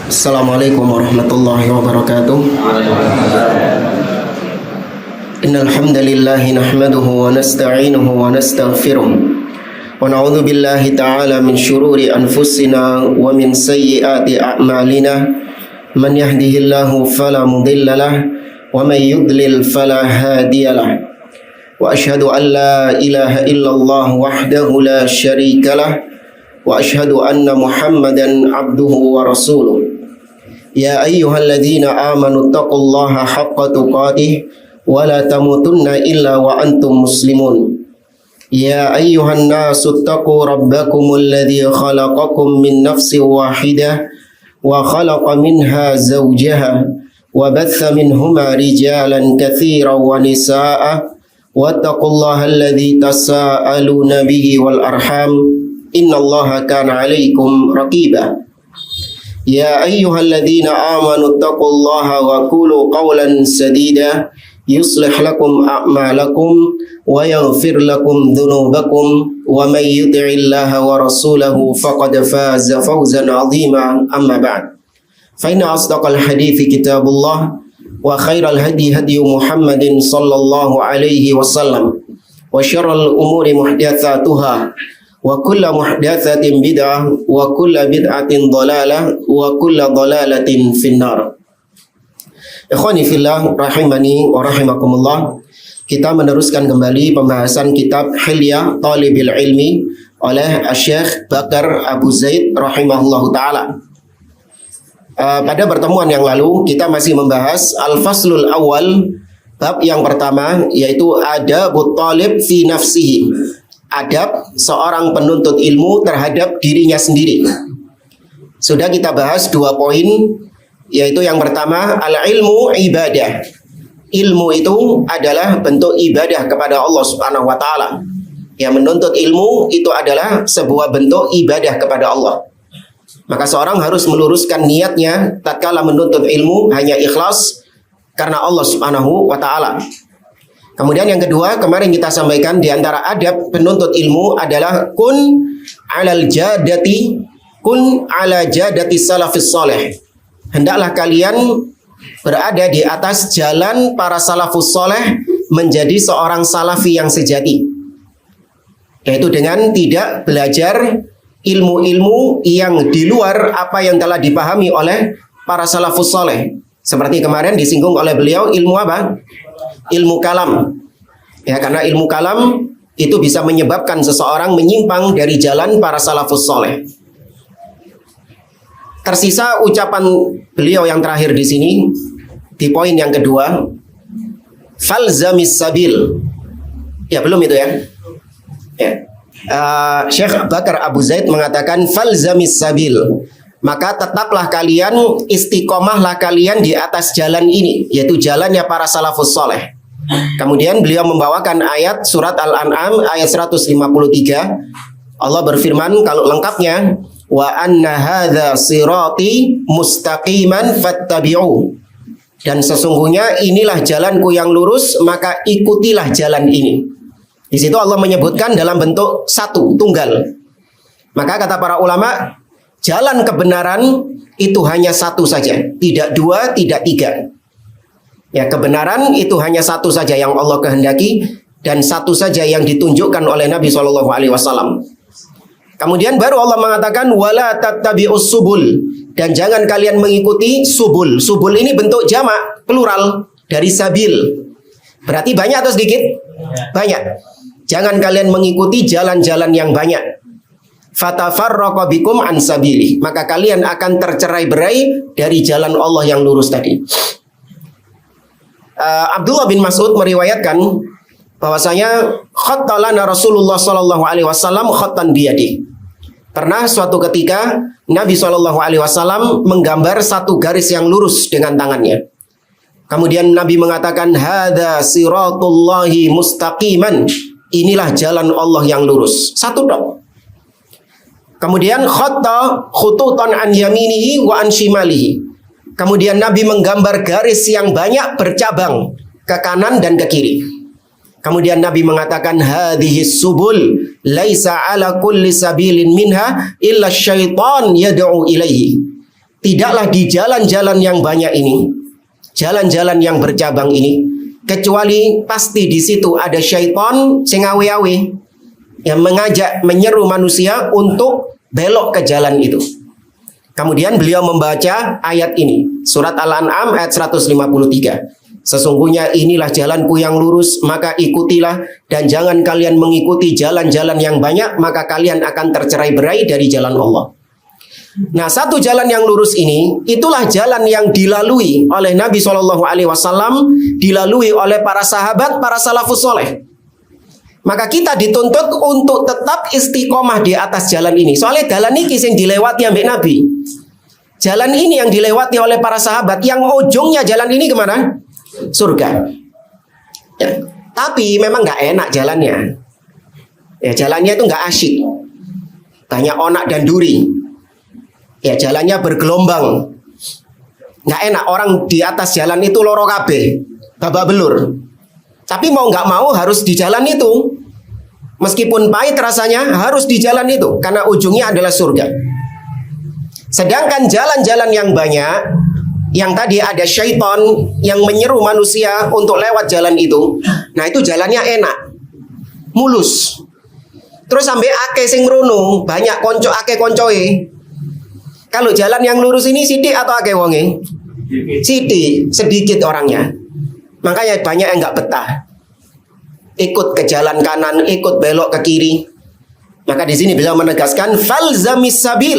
Assalamualaikum warahmatullahi wabarakatuh. Innal hamdalillah nahmaduhu wa nasta'inuhu wa nastaghfiruh wa na'udzu billahi ta'ala min shururi anfusina wa min sayyiati a'malina. Man yahdihillahu fala mudilla lahu wa man yudlil fala hadiyalah. Wa asyhadu an la ilaha illallah wahdahu la syarika lah wa asyhadu anna Muhammadan abduhu wa rasuluh. Ya ayyuhalladzina amanu taqullaha haqqa tuqatih wa la tamutunna illa wa antum muslimun. Ya ayyuhan nasu taqu rabbakumul ladzi khalaqakum min nafsin wahidah wa khalaqa minha zawjaha wa batha minhuma rijalan katsiran wa nisaa'a wattaqullaha alladzi tasaaluna bihi wal arham innallaha kana 'alaikum raqiba. Ya ayyuhalladzina amanu taqullaha wa qulu qawlan sadida yuslih lakum a'malakum wa yaghfir lakum dhunubakum wa may yuti'illaha wa rasulahu faqad faza fawzan 'azima. Amma ba'd. Fa inna asdaqal hadithi kitabullah wa khairal hadi hadi Muhammadin sallallahu alaihi wasallam wa syarrul umuri muhdatsatuha wa kullu muhdatsatin bid'ah wa kullu bid'atin dhalalah wa kullu dhalalatin finnar. Ikhwani fillah rahimani wa rahimakumullah. Kita meneruskan kembali pembahasan kitab Hilyah Thalibil Ilmi oleh Syekh Bakar Abu Zaid rahimahullahu taala. Pada pertemuan yang lalu kita masih membahas al-faslul awal, bab yang pertama, yaitu adabut talib fi nafsihi. Adab seorang penuntut ilmu terhadap dirinya sendiri. Sudah kita bahas 2 poin, yaitu yang pertama al-ilmu ibadah. Ilmu itu adalah bentuk ibadah kepada Allah Subhanahu wa taala. Yang menuntut ilmu itu adalah sebuah bentuk ibadah kepada Allah. Maka seorang harus meluruskan niatnya tatkala menuntut ilmu hanya ikhlas karena Allah Subhanahu wa taala. Kemudian yang kedua, kemarin kita sampaikan di antara adab penuntut ilmu adalah kun ala jadati salafis saleh. Hendaklah kalian berada di atas jalan para salafus saleh menjadi seorang salafi yang sejati. Yaitu dengan tidak belajar ilmu-ilmu yang di luar apa yang telah dipahami oleh para salafus saleh. Seperti kemarin disinggung oleh beliau, ilmu apa? Ilmu kalam. Ya, karena ilmu kalam itu bisa menyebabkan seseorang menyimpang dari jalan para salafus saleh. Tersisa ucapan beliau yang terakhir di sini di poin yang kedua, falzamis sabil. Ya, belum itu ya. Ya. Syekh Bakar Abu Zaid mengatakan falzamis sabil. Maka tetaplah kalian, istiqomahlah kalian di atas jalan ini, yaitu jalannya para salafus saleh. Kemudian beliau membawakan ayat surat Al-An'am ayat 153. Allah berfirman kalau lengkapnya, wa anna hadza sirati mustaqiman fattabi'u. Dan sesungguhnya inilah jalanku yang lurus, maka ikutilah jalan ini. Di situ Allah menyebutkan dalam bentuk satu, tunggal. Maka kata para ulama, jalan kebenaran itu hanya satu saja, tidak 2, tidak 3. Ya, kebenaran itu hanya satu saja yang Allah kehendaki dan satu saja yang ditunjukkan oleh Nabi SAW. Kemudian baru Allah mengatakan wala tattabi'us subul, dan jangan kalian mengikuti subul. Subul ini bentuk jamak plural dari sabil. Berarti banyak atau sedikit? Banyak. Jangan kalian mengikuti jalan-jalan yang banyak. Fatafarraqa bikum an sabili, maka kalian akan tercerai-berai dari jalan Allah yang lurus tadi. Abdullah bin Mas'ud meriwayatkan bahwasanya khattalana Rasulullah sallallahu alaihi wasallam khattan biyadi. Pernah suatu ketika Nabi sallallahu alaihi wasallam menggambar satu garis yang lurus dengan tangannya. Kemudian Nabi mengatakan hadza siratullahi mustaqiman. Inilah jalan Allah yang lurus. Satu dok. Kemudian khatta khututan an yaminihi wa an shimalihi. Kemudian Nabi menggambar garis yang banyak bercabang ke kanan dan ke kiri. Kemudian Nabi mengatakan hadhihi subul laisa ala kulli sabilin minha illa syaitan yad'u ilaihi. tidaklah di jalan-jalan yang banyak ini, jalan-jalan yang bercabang ini, kecuali pasti di situ ada syaitan sing awe-awe yang mengajak, menyeru manusia untuk belok ke jalan itu. Kemudian beliau membaca ayat ini, surat Al-An'am ayat 153. Sesungguhnya inilah jalanku yang lurus, maka ikutilah, dan jangan kalian mengikuti jalan-jalan yang banyak, maka kalian akan tercerai-berai dari jalan Allah. Nah, satu jalan yang lurus ini, itulah jalan yang dilalui oleh Nabi SAW, dilalui oleh para sahabat, para salafus soleh. Maka kita dituntut untuk tetap istiqomah di atas jalan ini. Soalnya jalan ini yang dilewati ambek Nabi. Jalan ini yang dilewati oleh para sahabat, yang ujungnya jalan ini kemana? Surga. Ya. Tapi memang nggak enak jalannya. Ya, jalannya itu nggak asyik. Banyak onak dan duri. Ya, jalannya bergelombang. Nggak enak, orang di atas jalan itu loro kabeh, babak belur. Tapi mau nggak mau harus di jalan itu. Meskipun pahit rasanya, harus di jalan itu, karena ujungnya adalah surga. Sedangkan jalan-jalan yang banyak, yang tadi ada syaitan yang menyeru manusia untuk lewat jalan itu, nah itu jalannya enak, mulus. Terus sampai ake sing mrono, banyak konco ake koncoe. Kalau jalan yang lurus ini sidik atau ake wonge? Sidik, sedikit orangnya. Makanya banyak yang nggak betah. Ikut ke jalan kanan, ikut belok ke kiri. Maka di sini beliau menegaskan falzamis sabil.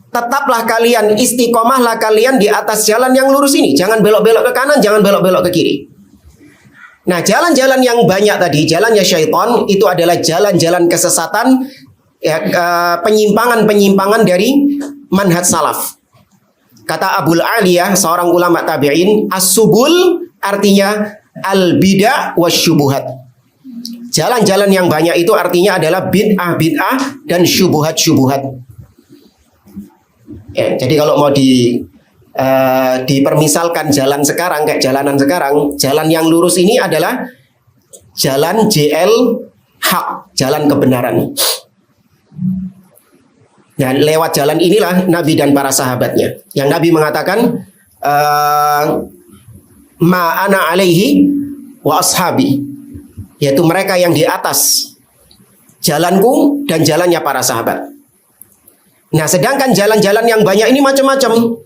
Tetaplah kalian, istiqomahlah kalian di atas jalan yang lurus ini. Jangan belok-belok ke kanan, jangan belok-belok ke kiri. Nah, jalan-jalan yang banyak tadi, jalannya syaitan, itu adalah jalan-jalan kesesatan, ya, penyimpangan-penyimpangan dari manhaj salaf. Kata Abul Aliyah, seorang ulama tabi'in, as-subul artinya al-bid'ah wasyubuhat. Jalan-jalan yang banyak itu artinya adalah bid'ah-bid'ah dan syubuhat-syubuhat. Ya, jadi kalau mau dipermisalkan jalan sekarang, kayak jalanan sekarang, jalan yang lurus ini adalah jalan JL hak, jalan kebenaran. Dan lewat jalan inilah Nabi dan para sahabatnya. Yang Nabi mengatakan, ma ana alaihi wa ashabi, yaitu mereka yang di atas jalanku dan jalannya para sahabat. Nah, sedangkan jalan-jalan yang banyak ini macam-macam.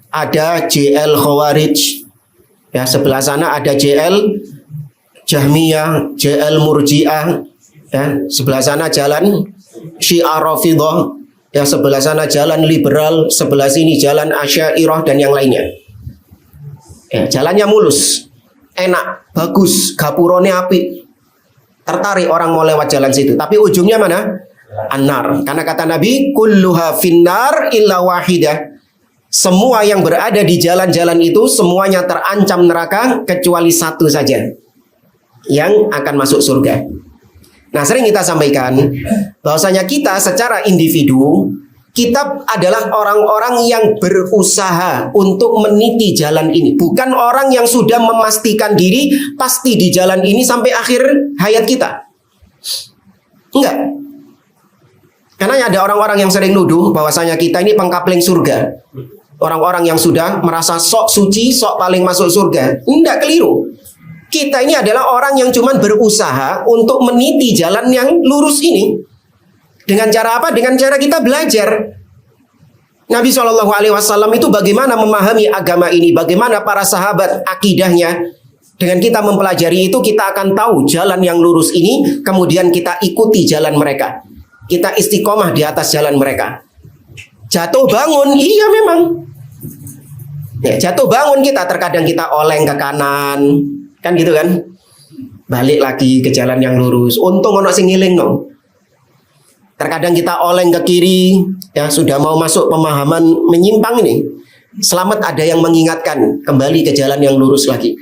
Ada JL Khawarij, ya, sebelah sana ada JL Jahmiyah, JL Murji'ah, ya, sebelah sana jalan Syiah Rafidhah, ya, sebelah sana jalan liberal, sebelah sini jalan Asy'ariyah dan yang lainnya. Ya, jalannya mulus, enak, bagus, gapurone apik. Tertarik orang mau lewat jalan situ, tapi ujungnya mana? An-nar. Karena kata Nabi, kulluha finnar illa wahidah. Semua yang berada di jalan-jalan itu semuanya terancam neraka kecuali satu saja yang akan masuk surga. Nah, sering kita sampaikan bahwasanya kita secara individu, kita adalah orang-orang yang berusaha untuk meniti jalan ini, bukan orang yang sudah memastikan diri pasti di jalan ini sampai akhir hayat kita. Enggak. Karena ada orang-orang yang sering nuduh bahwasanya kita ini pengkapling surga. Orang-orang yang sudah merasa sok suci, sok paling masuk surga. Enggak, keliru. Kita ini adalah orang yang cuma berusaha untuk meniti jalan yang lurus ini. Dengan cara apa? Dengan cara kita belajar. Nabi SAW itu bagaimana memahami agama ini, bagaimana para sahabat akidahnya. Dengan kita mempelajari itu, kita akan tahu jalan yang lurus ini, kemudian kita ikuti jalan mereka. Kita istiqomah di atas jalan mereka. Jatuh bangun, iya memang. Ya, jatuh bangun kita, terkadang kita oleng ke kanan, kan gitu kan? Balik lagi ke jalan yang lurus. Untung ono sing ngiling no. Terkadang kita oleng ke kiri, ya sudah mau masuk pemahaman menyimpang ini. Selamat ada yang mengingatkan kembali ke jalan yang lurus lagi.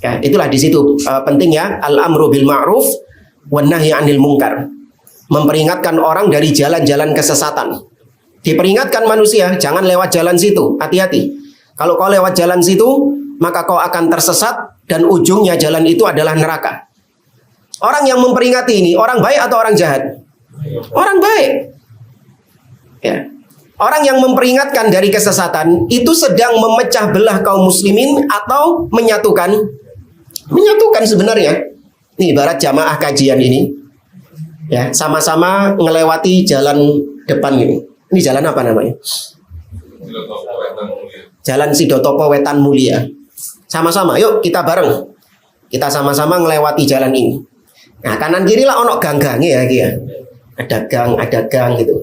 Ya, itulah di situ pentingnya al-amru bil ma'ruf wan nahyi 'anil munkar. Memperingatkan orang dari jalan-jalan kesesatan. Diperingatkan manusia, jangan lewat jalan situ, hati-hati. Kalau kau lewat jalan situ, maka kau akan tersesat dan ujungnya jalan itu adalah neraka. Orang yang memperingati ini, orang baik atau orang jahat? Orang baik. Ya. Orang yang memperingatkan dari kesesatan itu sedang memecah belah kaum muslimin atau menyatukan? Menyatukan sebenarnya. Ini ibarat jamaah kajian ini. Ya, sama-sama ngelewati jalan depan ini. Ini jalan apa namanya? Jalan Sidotopo Wetan Mulia. Sama-sama, yuk kita bareng. Kita sama-sama ngelewati jalan ini. Nah, kanan kiri lah ono gang-gangnya ya. Ada gang gitu.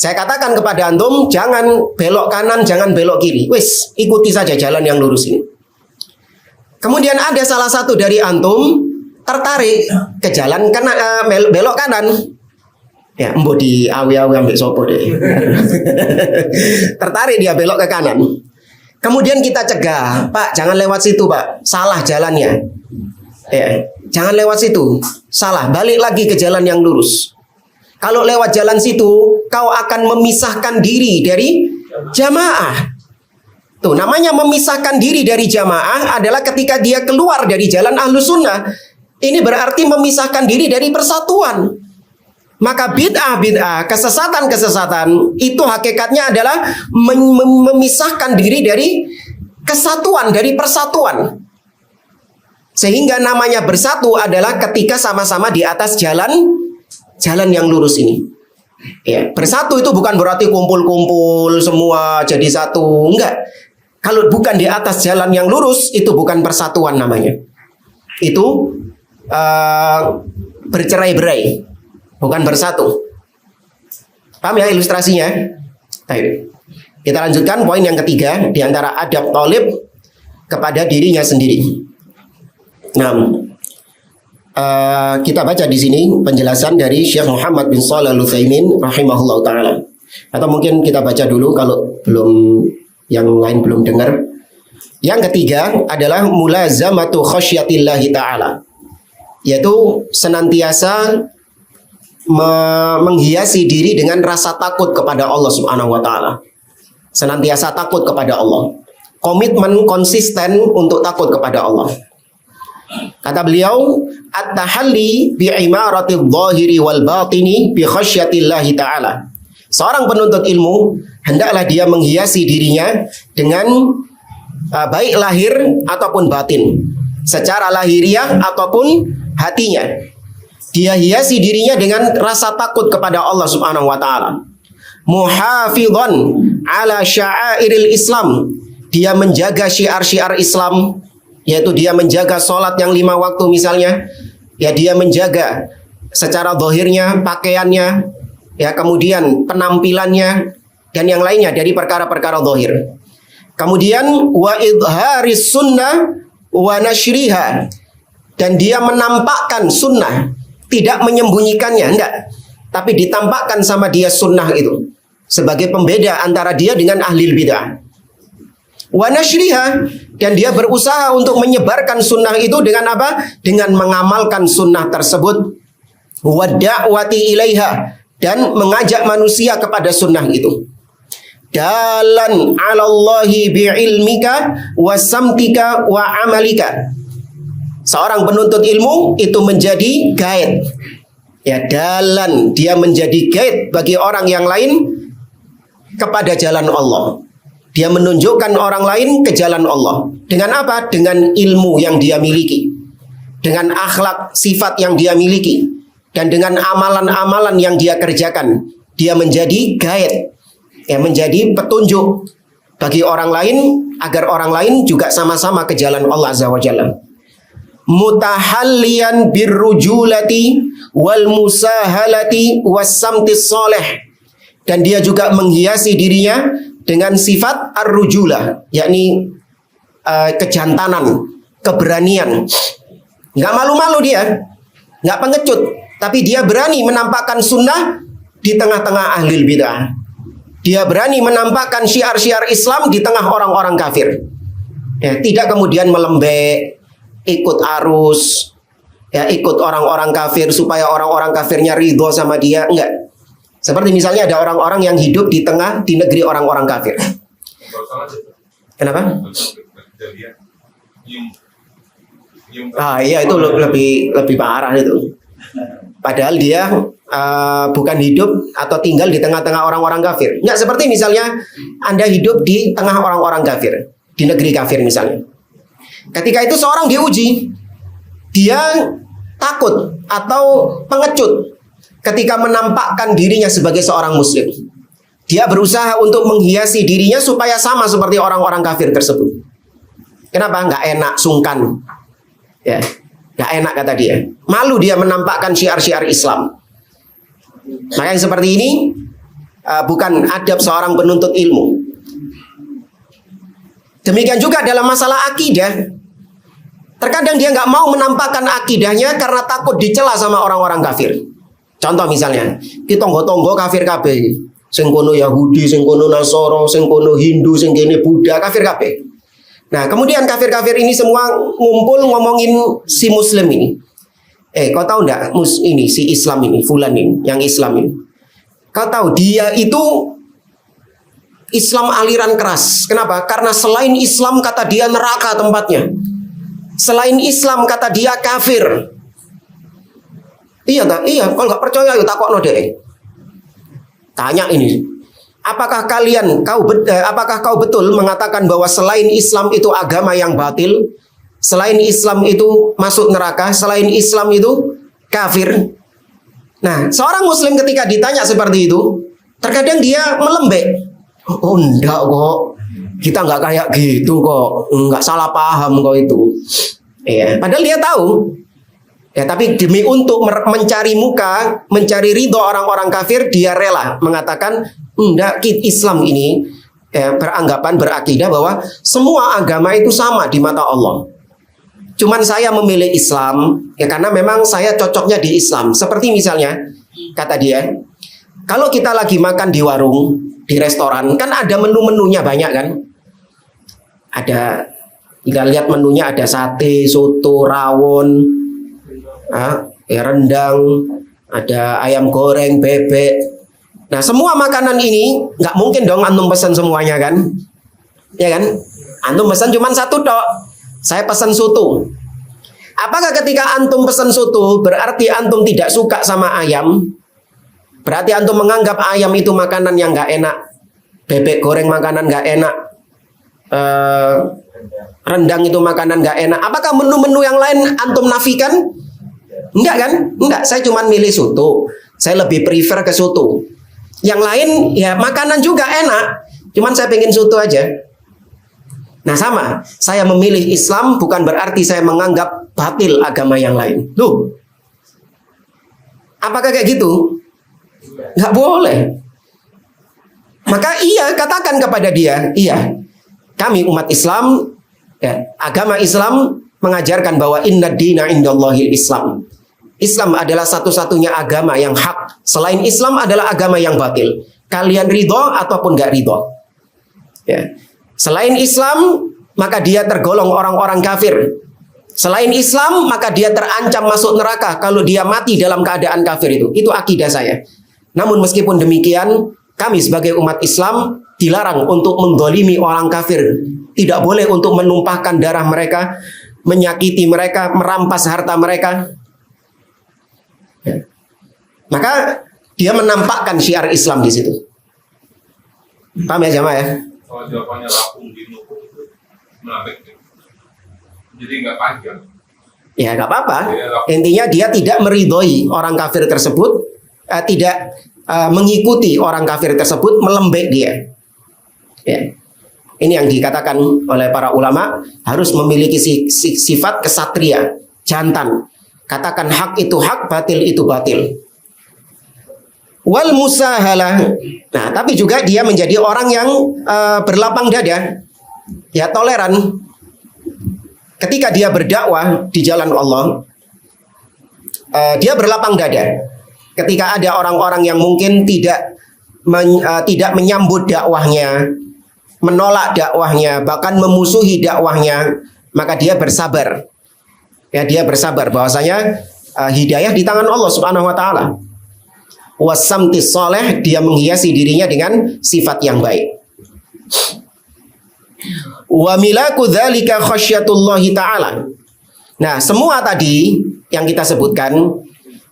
Saya katakan kepada antum, jangan belok kanan, jangan belok kiri. Wis, ikuti saja jalan yang lurus ini. Kemudian ada salah satu dari antum tertarik ke jalan belok kanan. Ya, mbok di awi-awi ambek sopo deh. Tertarik dia belok ke kanan. Kemudian kita cegah, Pak, jangan lewat situ, Pak. Salah jalannya. Ya, jangan lewat situ. Salah, balik lagi ke jalan yang lurus. Kalau lewat jalan situ, kau akan memisahkan diri dari jamaah. Tuh, namanya memisahkan diri dari jamaah adalah ketika dia keluar dari jalan Ahlus Sunnah. Ini berarti memisahkan diri dari persatuan. Maka bid'ah, kesesatan itu hakikatnya adalah memisahkan diri dari kesatuan, dari persatuan. Sehingga namanya bersatu adalah ketika sama-sama di atas jalan yang lurus ini. Ya, bersatu itu bukan berarti kumpul-kumpul semua jadi satu, enggak. Kalau bukan di atas jalan yang lurus itu bukan persatuan namanya. Itu bercerai-berai, bukan bersatu. Paham ya ilustrasinya? Baik. Kita lanjutkan poin yang ketiga di antara adab thalib kepada dirinya sendiri. Nah, kita baca di sini penjelasan dari Syekh Muhammad bin Shalih Al-Utsaimin rahimahullah taala. Atau mungkin kita baca dulu kalau yang lain belum dengar. Yang ketiga adalah mulazamatu khasyatillahi taala, yaitu senantiasa menghiasi diri dengan rasa takut kepada Allah Subhanahu wa taala. Senantiasa takut kepada Allah. Komitmen konsisten untuk takut kepada Allah. Kata beliau, at-tahalli bi'imaratil zahiri wal batini bi khasyatillahi ta'ala. Seorang penuntut ilmu hendaklah dia menghiasi dirinya dengan baik lahir ataupun batin, secara lahiriah ataupun hatinya. Dia hiasi dirinya dengan rasa takut kepada Allah Subhanahu wa taala. Muhafidhan ala sya'airil Islam. Dia menjaga syiar-syiar Islam, yaitu dia menjaga sholat yang 5 waktu misalnya. Ya, dia menjaga secara zahirnya, pakaiannya, ya, kemudian penampilannya dan yang lainnya dari perkara-perkara zahir. Kemudian wa idharis sunnah wa nashriha, dan dia menampakkan sunnah, tidak menyembunyikannya, enggak, tapi ditampakkan sama dia sunnah itu sebagai pembeda antara dia dengan ahli bidah. Wa nashriha, dan dia berusaha untuk menyebarkan sunnah itu dengan apa? Dengan mengamalkan sunnah tersebut. Wa da'wati ilaiha, dan mengajak manusia kepada sunnah itu. Dalan 'alallahi bi'ilmika wa samtika wa amalika. Seorang penuntut ilmu itu menjadi guide. Ya, dalan, dia menjadi guide bagi orang yang lain kepada jalan Allah. Dia menunjukkan orang lain ke jalan Allah. Dengan apa? Dengan ilmu yang dia miliki, dengan akhlak, sifat yang dia miliki, dan dengan amalan-amalan yang dia kerjakan. Dia menjadi guide, ya, menjadi petunjuk bagi orang lain agar orang lain juga sama-sama ke jalan Allah Azza wa Jalla. Mutahalliyan birrujulati wal musahalati wassamtis soleh, dan dia juga menghiasi dirinya dengan sifat ar-rujulah, yakni kejantanan, keberanian. Nggak malu-malu dia, nggak pengecut, tapi dia berani menampakkan sunnah di tengah-tengah ahli bidah. Dia berani menampakkan syiar-syiar Islam di tengah orang-orang kafir. Ya, tidak kemudian melembek, ikut arus, ya, ikut orang-orang kafir supaya orang-orang kafirnya ridho sama dia, enggak. Seperti misalnya ada orang-orang yang hidup di negeri orang-orang kafir. Kenapa? Iya, itu lebih parah itu. Padahal dia bukan hidup atau tinggal di tengah-tengah orang-orang kafir. Nggak seperti misalnya Anda hidup di tengah orang-orang kafir, di negeri kafir misalnya. Ketika itu seorang diuji, dia takut atau pengecut ketika menampakkan dirinya sebagai seorang muslim. Dia berusaha untuk menghiasi dirinya supaya sama seperti orang-orang kafir tersebut. Kenapa? Nggak enak, sungkan. Ya, nggak enak kata dia. Malu dia menampakkan syiar-syiar Islam. Maka yang seperti ini bukan adab seorang penuntut ilmu. Demikian juga dalam masalah akidah. Terkadang dia nggak mau menampakkan akidahnya karena takut dicela sama orang-orang kafir. Contoh misalnya, kita tonggo-tonggo kafir kabeh. Sing kono Yahudi, sing kono Nasoro, sing kono Hindu, sing kene Buddha, kafir kabeh. Nah, kemudian kafir-kafir ini semua ngumpul ngomongin si muslim ini. Kau tahu enggak ini si Islam ini, fulan ini, yang Islam ini. Kau tahu dia itu Islam aliran keras. Kenapa? Karena selain Islam kata dia neraka tempatnya. Selain Islam kata dia kafir. Iya tak? Iya, kalau nggak percaya yuk takokno deh. Tanya ini. Apakah kau betul mengatakan bahwa selain Islam itu agama yang batil? Selain Islam itu masuk neraka, selain Islam itu kafir. Nah, seorang muslim ketika ditanya seperti itu, terkadang dia melembek. Oh enggak kok, kita enggak kayak gitu kok, enggak salah paham kok itu. Ya, padahal dia tahu. Ya, tapi demi untuk mencari muka, mencari ridho orang-orang kafir, dia rela mengatakan, enggak, Islam ini beranggapan, berakidah bahwa semua agama itu sama di mata Allah. Cuman saya memilih Islam ya karena memang saya cocoknya di Islam. Seperti misalnya kata dia, kalau kita lagi makan di warung, di restoran, kan ada menu-menunya banyak kan? Ada, kita lihat menunya ada sate, soto, rawon, rendang, ada ayam goreng, bebek. Nah, semua makanan ini nggak mungkin dong antum pesan semuanya kan? Ya kan? Antum pesan cuma satu tok. Saya pesan soto. Apakah ketika antum pesan soto berarti antum tidak suka sama ayam? Berarti antum menganggap ayam itu makanan yang nggak enak, bebek goreng makanan nggak enak, rendang itu makanan nggak enak. Apakah menu-menu yang lain antum nafikan? Enggak kan? Enggak. Saya cuma milih soto. Saya lebih prefer ke soto. Yang lain ya makanan juga enak. Cuman saya pengen soto aja. Nah sama, saya memilih Islam bukan berarti saya menganggap batil agama yang lain. Loh, apakah kayak gitu? Nggak boleh. Maka iya, katakan kepada dia, iya, kami umat Islam, ya, agama Islam mengajarkan bahwa inna dina indallahil Islam. Islam adalah satu-satunya agama yang hak. Selain Islam adalah agama yang batil. Kalian ridho ataupun nggak ridho. Ya. Selain Islam, maka dia tergolong orang-orang kafir. Selain Islam, maka dia terancam masuk neraka kalau dia mati dalam keadaan kafir itu. Itu akidah saya. Namun meskipun demikian, kami sebagai umat Islam dilarang untuk mendolimi orang kafir. Tidak boleh untuk menumpahkan darah mereka, menyakiti mereka, merampas harta mereka. Ya. Maka dia menampakkan syiar Islam di situ. Paham ya jamaah ya? Kalau jawabannya lapung di nuku itu menapik, jadi nggak panjang. Ya nggak apa-apa. Intinya dia tidak meridhoi orang kafir tersebut, tidak mengikuti orang kafir tersebut, melembek dia. Ya. Ini yang dikatakan oleh para ulama, harus memiliki sifat kesatria, jantan. Katakan hak itu hak, batil itu batil. Wal musahalah. Nah, tapi juga dia menjadi orang yang berlapang dada, ya toleran. Ketika dia berdakwah di jalan Allah, dia berlapang dada. Ketika ada orang-orang yang mungkin tidak menyambut dakwahnya, menolak dakwahnya, bahkan memusuhi dakwahnya, maka dia bersabar. Ya, dia bersabar bahwasanya hidayah di tangan Allah Subhanahu wa taala. Wasamtis soleh, dia menghiasi dirinya dengan sifat yang baik. Wa milaku dzalika khasyatullahi ta'ala. Nah, semua tadi yang kita sebutkan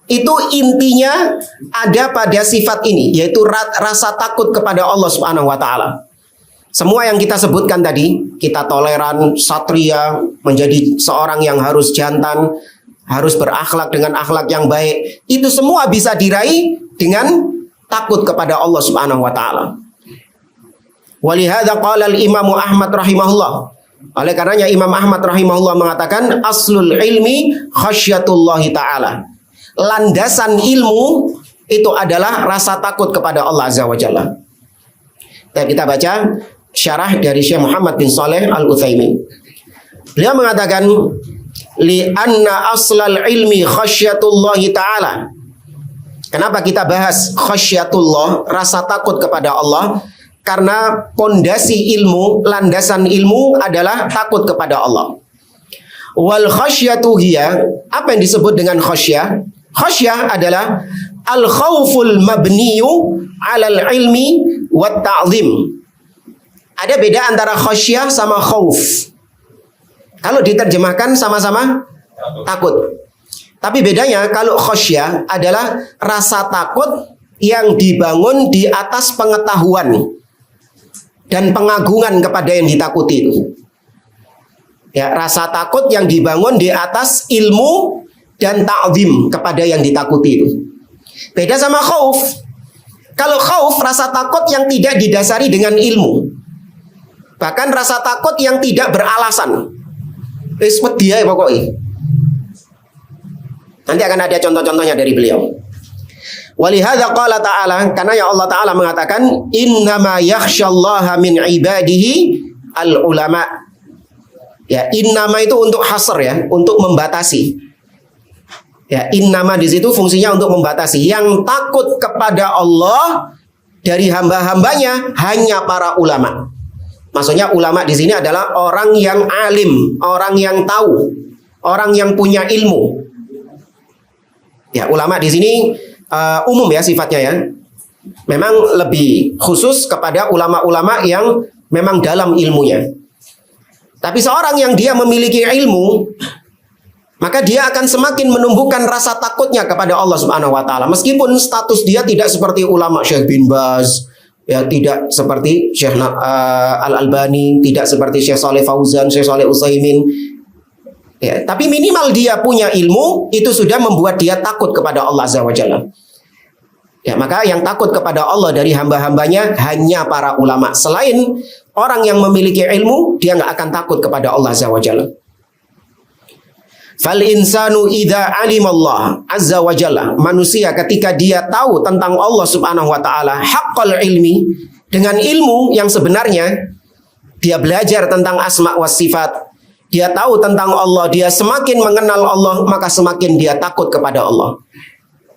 Itu intinya ada pada sifat ini, yaitu rasa takut kepada Allah Subhanahu wa taala. Semua yang kita sebutkan tadi, kita toleran, satria, menjadi seorang yang harus jantan, harus berakhlak dengan akhlak yang baik, itu semua bisa diraih dengan takut kepada Allah Subhanahu wa taala. Walihada qala al-Imam Ahmad rahimahullah. Oleh karenanya Imam Ahmad rahimahullah mengatakan aslul ilmi khasyatullahi ta'ala. Landasan ilmu itu adalah rasa takut kepada Allah Azza wa Jalla. Kita baca syarah dari Syekh Muhammad bin Shalih Al-Utsaimin. Beliau mengatakan li anna aslal ilmi khasyatullahi ta'ala. Kenapa kita bahas khasyatullah, rasa takut kepada Allah? Karena pondasi ilmu, landasan ilmu adalah takut kepada Allah. Wal khasyatu hiya, apa yang disebut dengan khasyah? Khasyah adalah al khawful mabniyu alal ilmi wat ta'zim. Ada beda antara khasyah sama khauf. Kalau diterjemahkan sama-sama takut. Tapi bedanya kalau khasyah adalah rasa takut yang dibangun di atas pengetahuan dan pengagungan kepada yang ditakuti itu. Ya, rasa takut yang dibangun di atas ilmu dan ta'zim kepada yang ditakuti itu. Beda sama khauf. Kalau khauf rasa takut yang tidak didasari dengan ilmu. Bahkan rasa takut yang tidak beralasan. Dia pokoknya. Nanti akan ada contoh-contohnya dari beliau. Walihada qala ta'ala, karena ya Allah Ta'ala mengatakan innama yakhsyallaha min ibadihi al-ulama. Ya, innama itu untuk hasr ya, untuk membatasi. Ya, innama di situ fungsinya untuk membatasi. Yang takut kepada Allah dari hamba-hambanya hanya para ulama. Maksudnya ulama di sini adalah orang yang alim, orang yang tahu, orang yang punya ilmu. Ya, ulama di sini umum ya sifatnya ya. Memang lebih khusus kepada ulama-ulama yang memang dalam ilmunya. Tapi seorang yang dia memiliki ilmu, maka dia akan semakin menumbuhkan rasa takutnya kepada Allah Subhanahu wa taala. Meskipun status dia tidak seperti ulama Syekh bin Baz, ya tidak seperti Syekh Al-Albani, tidak seperti Syekh Shalih Fauzan, Syekh Shalih Utsaimin. Ya, tapi minimal dia punya ilmu, itu sudah membuat dia takut kepada Allah Azza wa Jalla. Ya, maka yang takut kepada Allah dari hamba-hambanya hanya para ulama. Selain orang yang memiliki ilmu, dia nggak akan takut kepada Allah Azza wa Jalla. Fal insanu idza alimallah azza wa jalla, manusia ketika dia tahu tentang Allah Subhanahu wa taala haqqal ilmi, dengan ilmu yang sebenarnya, dia belajar tentang asma wa sifat, dia tahu tentang Allah, dia semakin mengenal Allah, maka semakin dia takut kepada Allah.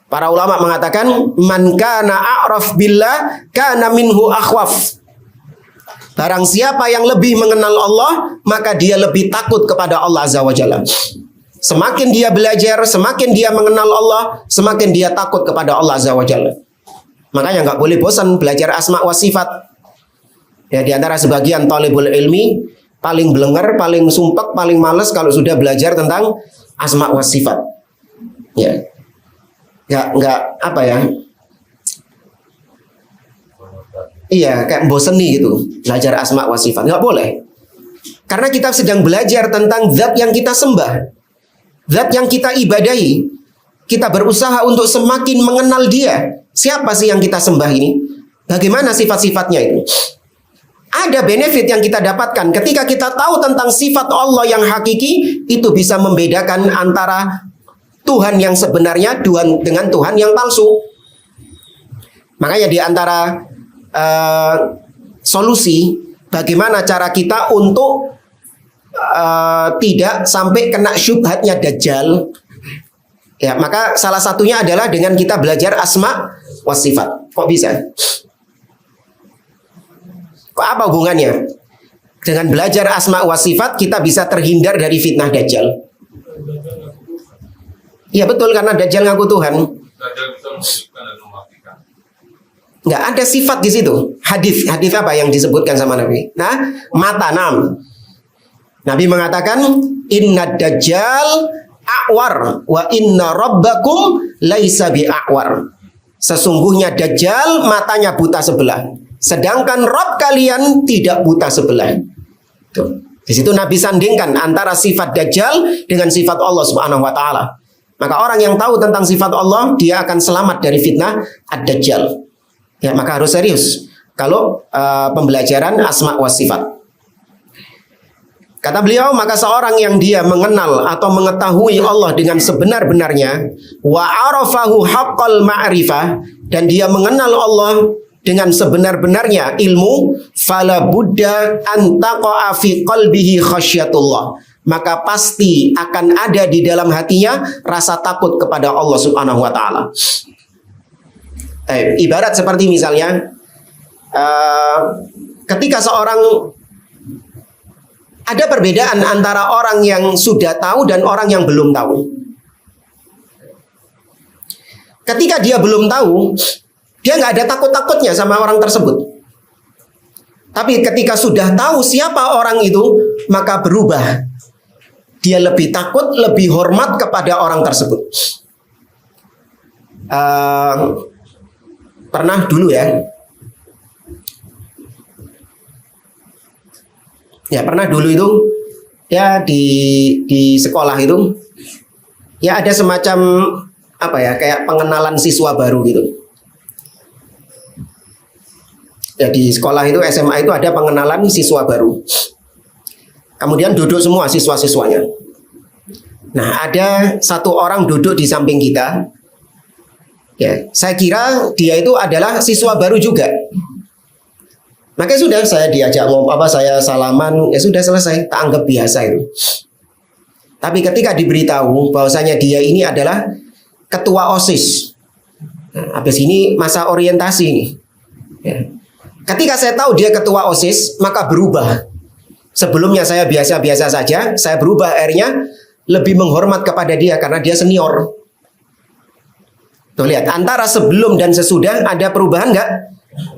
Para ulama mengatakan man kana a'raf billah kana minhu akhwaf. Barang siapa yang lebih mengenal Allah, maka dia lebih takut kepada Allah Azza wa Jalla. Semakin dia belajar, semakin dia mengenal Allah, semakin dia takut kepada Allah Azza wa Jalla. Makanya nggak boleh bosan belajar asma wa sifat. Ya, di antara sebagian talibul ilmi paling belenger, paling sumpek, paling males kalau sudah belajar tentang asma wa sifat. Ya, nggak apa ya? Iya, kayak boseni gitu belajar asma wa sifat. Nggak boleh. Karena kita sedang belajar tentang zat yang kita sembah, zat yang kita ibadahi. Kita berusaha untuk semakin mengenal dia. Siapa sih yang kita sembah ini? Bagaimana sifat-sifatnya itu? Ada benefit yang kita dapatkan ketika kita tahu tentang sifat Allah yang hakiki. Itu bisa membedakan antara Tuhan yang sebenarnya dengan Tuhan yang palsu. Makanya di antara solusi bagaimana cara kita untuk tidak sampai kena syubhatnya Dajjal, ya, maka salah satunya adalah dengan kita belajar asma wa sifat. Kok bisa? Kok apa hubungannya? Dengan belajar asma wa sifat kita bisa terhindar dari fitnah Dajjal. Iya betul, karena Dajjal ngaku Tuhan. Dajjal bisa menunjukkan dan mematikan. Nggak ada sifat di situ. Hadis apa yang disebutkan sama Nabi? Nah, mata nam. Nabi mengatakan inna dajjal a'war wa inna rabbakum laisa bi'a'war. Sesungguhnya Dajjal matanya buta sebelah, sedangkan Rabb kalian tidak buta sebelah. Tuh. Di situ Nabi sandingkan antara sifat Dajjal dengan sifat Allah Subhanahu wa taala. Maka orang yang tahu tentang sifat Allah, dia akan selamat dari fitnah ad-Dajjal. Ya, maka harus serius kalau pembelajaran asma wa sifat. Kata beliau, maka seorang yang dia mengenal atau mengetahui Allah dengan sebenar-benarnya, wa arafahu haqqal ma'rifah, dan dia mengenal Allah dengan sebenar-benarnya ilmu, fala budda an taqa'a fi qalbihi khasyatullah. Maka pasti akan ada di dalam hatinya rasa takut kepada Allah Subhanahu wa taala. Ibarat seperti misalnya ketika seorang, ada perbedaan antara orang yang sudah tahu dan orang yang belum tahu. Ketika dia belum tahu, dia nggak ada takut-takutnya sama orang tersebut. Tapi ketika sudah tahu siapa orang itu, maka berubah. Dia lebih takut, lebih hormat kepada orang tersebut. Pernah dulu ya. Ya pernah dulu itu ya di sekolah itu ya ada semacam apa ya, kayak pengenalan siswa baru gitu. Ya di sekolah itu SMA itu ada pengenalan siswa baru. Kemudian duduk semua siswa-siswanya. Nah, ada satu orang duduk di samping kita. Ya, saya kira dia itu adalah siswa baru juga. Makanya sudah saya diajak ngomong saya salaman, ya sudah selesai, tak anggap biasa itu. Tapi ketika diberitahu bahwasanya dia ini adalah ketua OSIS. Nah, habis ini masa orientasi ini. Ya. Ketika saya tahu dia ketua OSIS, maka berubah. Sebelumnya saya biasa-biasa saja, saya berubah akhirnya lebih menghormat kepada dia karena dia senior. Tuh lihat, antara sebelum dan sesudah ada perubahan nggak?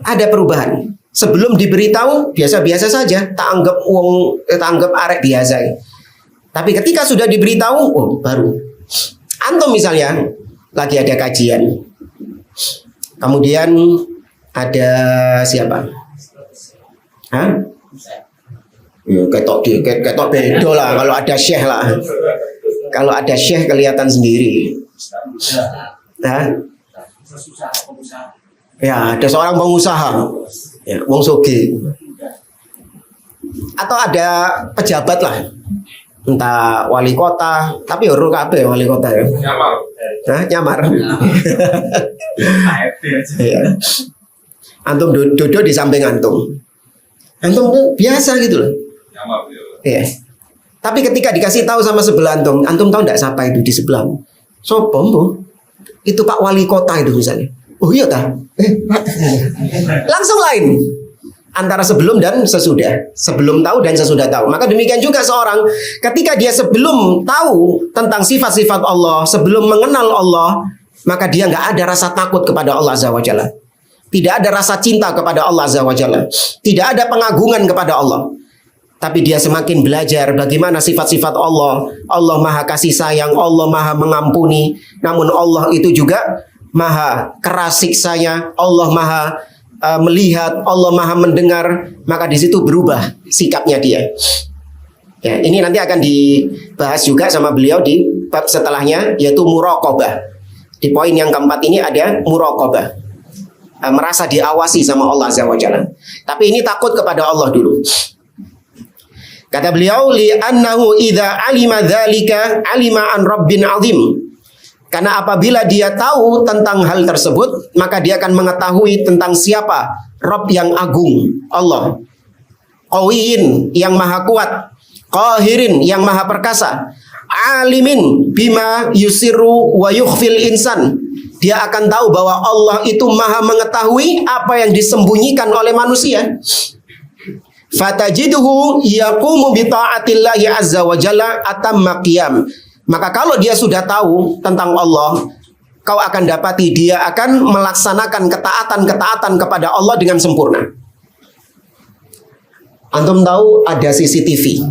Ada perubahan. Sebelum diberitahu biasa-biasa saja, tak anggap arek biasa. Tapi ketika sudah diberitahu, oh baru. Antum misalnya lagi ada kajian, kemudian ada siapa? Hah? Ya, ketok beda lah kalau ada syekh lah. Kalau ada syekh kelihatan sendiri. Nah, ya ada seorang pengusaha, ya, wong soge. Atau ada pejabat lah, entah wali kota, tapi urung kabeh wali kota ya. Nyamar. Nah, nyamar. Ya. Antum duduk di samping antum. Antum biasa gitu loh. Iya. Tapi ketika dikasih tahu sama sebelah antum tahu enggak siapa itu di sebelah? Sopo, Mbok? Itu Pak Wali Kota itu misalnya. Oh iya ta? Langsung lain. Antara sebelum dan sesudah. Sebelum tahu dan sesudah tahu. Maka demikian juga seorang ketika dia sebelum tahu tentang sifat-sifat Allah, sebelum mengenal Allah, maka dia nggak ada rasa takut kepada Allah Azza wa Jalla. Tidak ada rasa cinta kepada Allah Azza wa Jalla. Tidak ada pengagungan kepada Allah. Tapi dia semakin belajar bagaimana sifat-sifat Allah. Allah maha kasih sayang, Allah maha mengampuni. Namun Allah itu juga maha keras siksanya. Allah maha melihat, Allah maha mendengar. Maka di situ berubah sikapnya dia. Ya, ini nanti akan dibahas juga sama beliau di bab setelahnya, yaitu muraqabah. Di poin yang keempat ini ada muraqabah. Merasa diawasi sama Allah Azza wa Jalla. Tapi ini takut kepada Allah dulu. Kata beliau, li'annahu idza alima dzalika alima an rabbin azim. Karena apabila dia tahu tentang hal tersebut, maka dia akan mengetahui tentang siapa Rabb yang agung, Allah. Qawiyin, yang maha kuat. Qahirin, yang maha perkasa. Alimin bima yusiru wa yukhfil insan. Dia akan tahu bahwa Allah itu maha mengetahui apa yang disembunyikan oleh manusia. Fatajiduhu yaqumu bi ta'atillahi azza wa jalla atamma qiyam. Maka kalau dia sudah tahu tentang Allah, kau akan dapati dia akan melaksanakan ketaatan-ketaatan kepada Allah dengan sempurna. Antum tahu ada CCTV.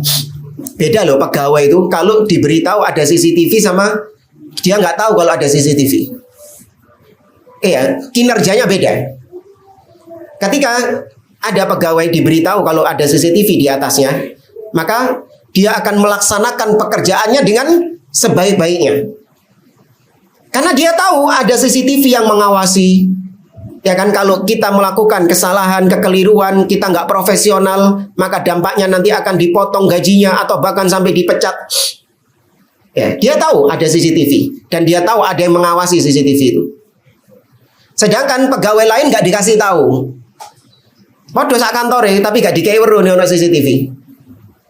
Beda loh pegawai itu kalau diberitahu ada CCTV sama dia nggak tahu kalau ada CCTV. Iya, kinerjanya beda. Ketika ada pegawai diberitahu kalau ada CCTV di atasnya, maka dia akan melaksanakan pekerjaannya dengan sebaik-baiknya. Karena dia tahu ada CCTV yang mengawasi. Ya kan, kalau kita melakukan kesalahan, kekeliruan, kita nggak profesional, maka dampaknya nanti akan dipotong gajinya atau bahkan sampai dipecat. Ya, dia tahu ada CCTV dan dia tahu ada yang mengawasi CCTV itu. Sedangkan pegawai lain nggak dikasih tahu. Waduh sak kantore tapi gak dikai weruh nek ono CCTV.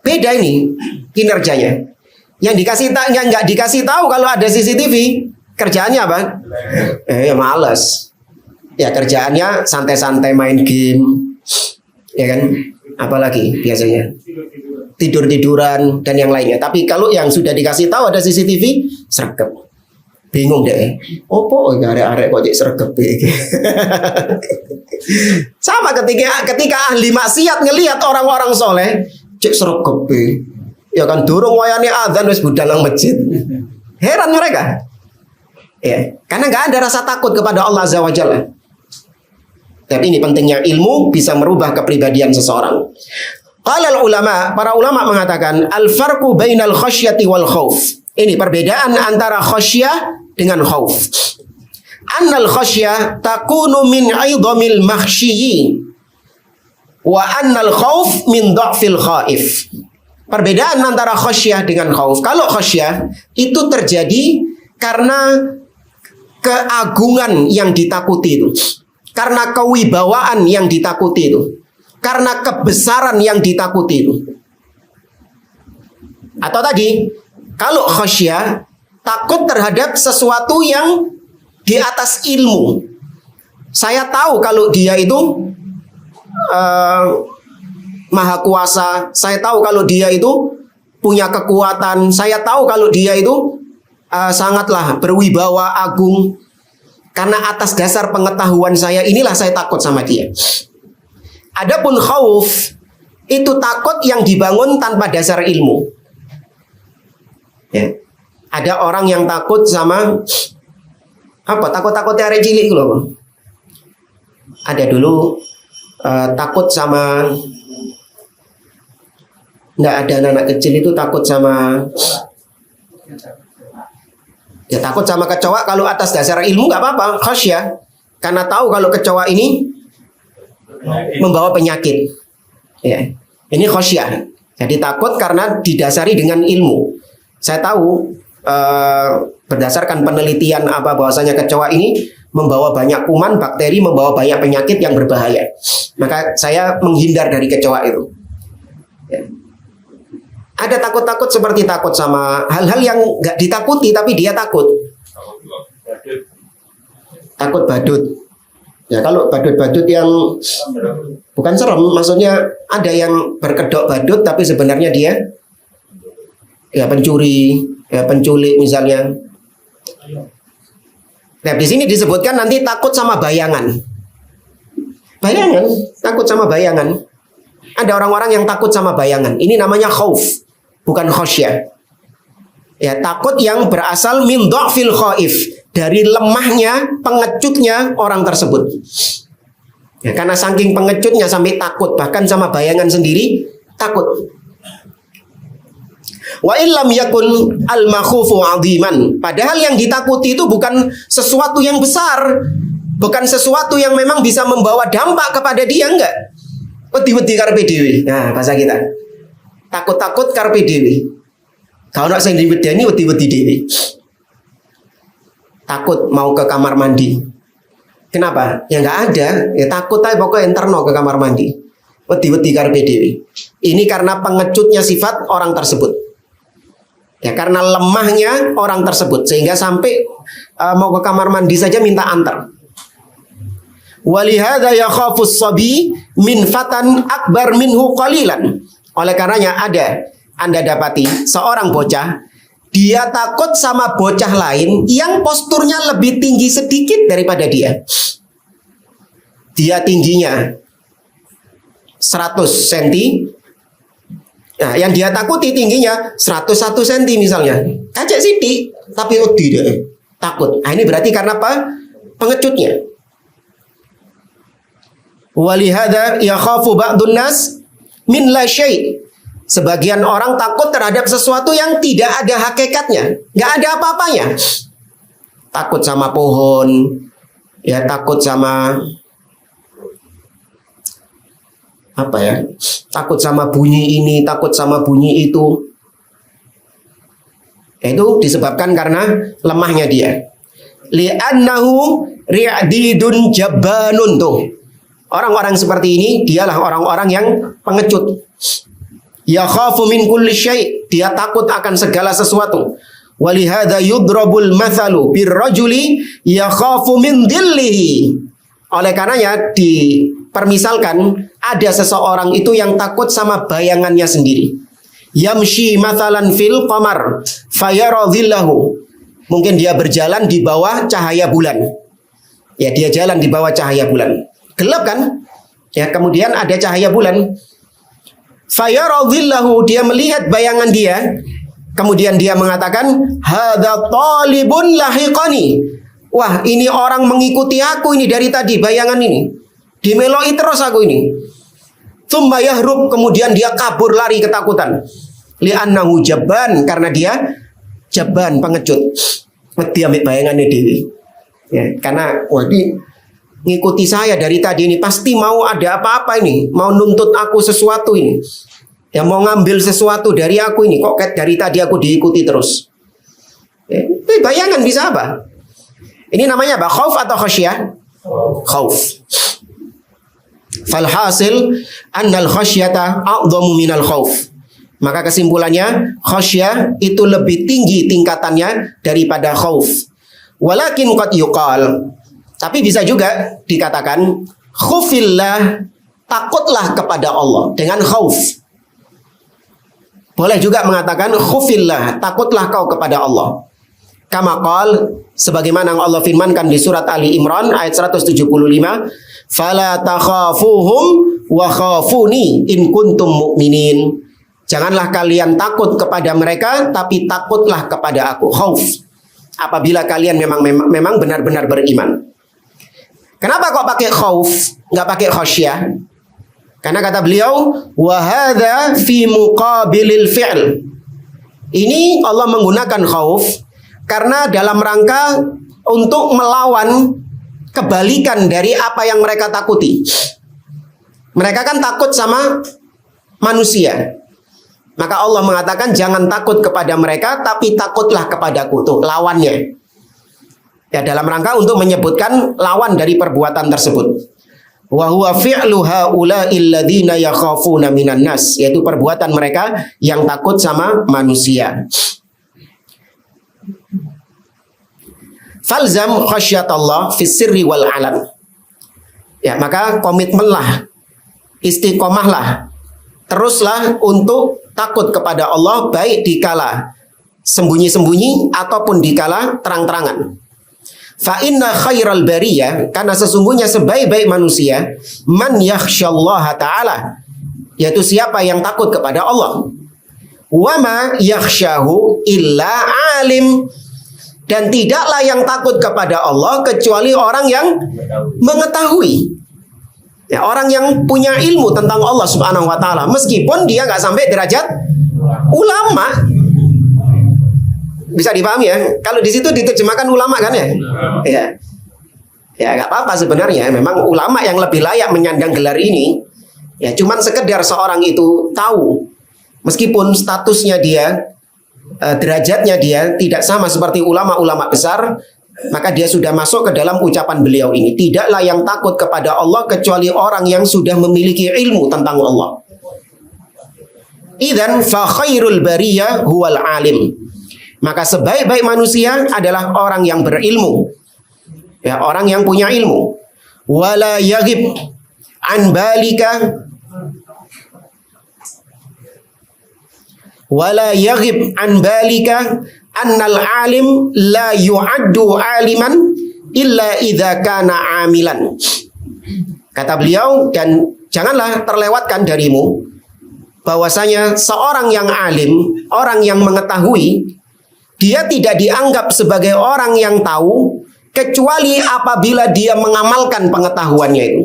Beda ini kinerjanya. Yang nggak dikasih tahu kalau ada CCTV, kerjaannya apa? Ya malas. Ya kerjaannya santai-santai main game. Ya kan? Apalagi biasanya tidur-tiduran dan yang lainnya. Tapi kalau yang sudah dikasih tahu ada CCTV, sregep. Bingung deh. Opo arek-arek kok cek sregep iki. Sama ketika ahli maksiat ngelihat orang-orang soleh cek sregep. Ya kan durung wayane adzan wis budal nang masjid. Heran mereka. Ya, karena nggak ada rasa takut kepada Allah Azza wa Jalla. Tapi ini pentingnya ilmu bisa merubah kepribadian seseorang. Qala ulama, para ulama mengatakan al-farqu bainal khasyati wal khauf. Ini perbedaan antara khasyah dengan khauf. Annal khasyah takunu min 'idhamil makhsyi wa annal khauf min dha'fil khaif. Perbedaan antara khasyah dengan khauf. Kalau khasyah itu terjadi karena keagungan yang ditakuti itu. Karena kewibawaan yang ditakuti itu. Karena kebesaran yang ditakuti itu. Atau tadi, kalau khasyah takut terhadap sesuatu yang di atas ilmu. Saya tahu kalau dia itu maha kuasa. Saya tahu kalau dia itu punya kekuatan. Saya tahu kalau dia itu sangatlah berwibawa agung. Karena atas dasar pengetahuan saya inilah saya takut sama dia. Adapun khauf itu takut yang dibangun tanpa dasar ilmu. Ya. Ada orang yang takut sama apa? Takut-takutnya arek cilik loh. Ada dulu takut sama nggak ada anak kecil itu takut sama ya takut sama kecoa kalau atas dasar ilmu nggak apa-apa, khasyah. Karena tahu kalau kecoa ini membawa penyakit. Ya. Ini khasyah. Jadi takut karena didasari dengan ilmu. Saya tahu berdasarkan penelitian bahwasanya kecoa ini membawa banyak kuman, bakteri, membawa banyak penyakit yang berbahaya. Maka saya menghindar dari kecoa itu. Ya. Ada takut-takut seperti takut sama hal-hal yang nggak ditakuti tapi dia takut. Takut badut. Ya kalau badut-badut yang bukan serem, maksudnya ada yang berkedok badut tapi sebenarnya dia ya pencuri, ya penculik misalnya. Nah di sini disebutkan nanti takut sama bayangan. Bayangan, takut sama bayangan. Ada orang-orang yang takut sama bayangan. Ini namanya khauf, bukan khasyah. Ya, takut yang berasal min dha'fil khaif, dari lemahnya, pengecutnya orang tersebut. Ya, karena saking pengecutnya sampai takut, bahkan sama bayangan sendiri takut. Wa illam yakun al-makhufu 'aziman. Padahal yang ditakuti itu bukan sesuatu yang besar, bukan sesuatu yang memang bisa membawa dampak kepada dia, enggak. Wedi-wedi karepe dhewe. Nah, bahasa kita. Takut-takut karepe dhewe. Kalau nak sing diwedeni wedi-wedi dhewe. Takut mau ke kamar mandi. Kenapa? Ya enggak ada, ya takut aja pokoknya enterno ke kamar mandi. Wedi-wedi karepe dhewe. Ini karena pengecutnya sifat orang tersebut. Ya karena lemahnya orang tersebut sehingga sampai mau ke kamar mandi saja minta antar. Walihada yakhafus sabi min fatan akbar minhu qalilan. Oleh karenanya ada Anda dapati seorang bocah, dia takut sama bocah lain yang posturnya lebih tinggi sedikit daripada dia. Dia tingginya 100 cm, Nah, yang dia takuti tingginya 101 cm misalnya. Kacek sidik, tapi tidak takut. Nah, ini berarti karena apa? Pengecutnya. Walihada yakhafu ba'dun nas min la syai'. Sebagian orang takut terhadap sesuatu yang tidak ada hakikatnya, nggak ada apa-apanya. Takut sama pohon, ya takut sama apa ya? Takut sama bunyi ini, takut sama bunyi itu. Itu disebabkan karena lemahnya dia. Li'annahu ri'didun jabbanun tuh. Orang-orang seperti ini dialah orang-orang yang pengecut. Yakhafu min kulli syai', dia takut akan segala sesuatu. Walihada yudrabul mathalu birrajuli yakhafu min dhillihi. Oleh karenanya dipermisalkan ada seseorang itu yang takut sama bayangannya sendiri. Yamshi mathalan fil qamar fayara dhillahu. Mungkin dia berjalan di bawah cahaya bulan. Ya, dia jalan di bawah cahaya bulan. Gelap kan? Ya, kemudian ada cahaya bulan. Fayara dhillahu, dia melihat bayangan dia. Kemudian dia mengatakan, hadza talibun lahiqani. Wah, ini orang mengikuti aku ini dari tadi, bayangan ini. Dimeloi terus aku ini. Tsumma yahrub, kemudian dia kabur lari ketakutan. Li'annahu jabban, karena dia jabban, pengecut. Dia ambil bayangannya dewi. Ya, karena wah ini ngikuti saya dari tadi ini, pasti mau ada apa-apa ini, mau nuntut aku sesuatu ini, ya mau ngambil sesuatu dari aku ini, kok dari tadi aku diikuti terus. Ya, bayangan bisa apa? Ini namanya apa? Khauf atau khasyah? Khauf. Falhasil annal khasyata a'dhamu minal khauf. Maka kesimpulannya khasyah itu lebih tinggi tingkatannya daripada khauf. Walakin qad yuqal, tapi bisa juga dikatakan khufillah, takutlah kepada Allah dengan khauf. Boleh juga mengatakan khufillah, takutlah kau kepada Allah. Kama qal, sebagaimana Allah firmankan di surat Ali Imran ayat 175, fala takhafuhum wa khafuni in kuntum mu'minin. Janganlah kalian takut kepada mereka, tapi takutlah kepada aku, khauf. Apabila kalian memang benar-benar beriman. Kenapa kok pakai khauf, nggak pakai khasyah? Karena kata beliau, wa hadza fi muqabilil fi'l. Ini Allah menggunakan khauf karena dalam rangka untuk melawan kebalikan dari apa yang mereka takuti. Mereka kan takut sama manusia. Maka Allah mengatakan jangan takut kepada mereka, tapi takutlah kepadaku. Tuh lawannya. Ya, dalam rangka untuk menyebutkan lawan dari perbuatan tersebut. Wa huwa fi'lu haula'il ladzina yakhafuna minan nas, yaitu perbuatan mereka yang takut sama manusia. Falzam khasyatallah fis sirri wal alan. Ya, maka komitmenlah, istiqomahlah, teruslah untuk takut kepada Allah baik dikala sembunyi-sembunyi ataupun dikala terang-terangan. Fa inna khairal bariyah, karena sesungguhnya sebaik-baik manusia man yakhsyallaha ta'ala, yaitu siapa yang takut kepada Allah. Wa ma yakhsyahu illa alim, dan tidaklah yang takut kepada Allah kecuali orang yang mengetahui. Ya, orang yang punya ilmu tentang Allah Subhanahu wa taala, meskipun dia nggak sampai derajat ulama. Bisa dipahami ya? Kalau di situ diterjemahkan ulama kan ya? Ya. Ya nggak apa-apa sebenarnya. Memang ulama yang lebih layak menyandang gelar ini. Ya cuman sekedar seorang itu tahu, meskipun statusnya dia, derajatnya dia tidak sama seperti ulama-ulama besar, maka dia sudah masuk ke dalam ucapan beliau ini. Tidaklah yang takut kepada Allah kecuali orang yang sudah memiliki ilmu tentang Allah. Idzan fa khairul bariyah huwal alim. Maka sebaik-baik manusia adalah orang yang berilmu. Ya, orang yang punya ilmu. Wala yaghib an balika annal alim la yu'addu aliman illa idza kana amilan. Kata beliau, dan janganlah terlewatkan darimu bahwasanya seorang yang alim, orang yang mengetahui, dia tidak dianggap sebagai orang yang tahu kecuali apabila dia mengamalkan pengetahuannya itu.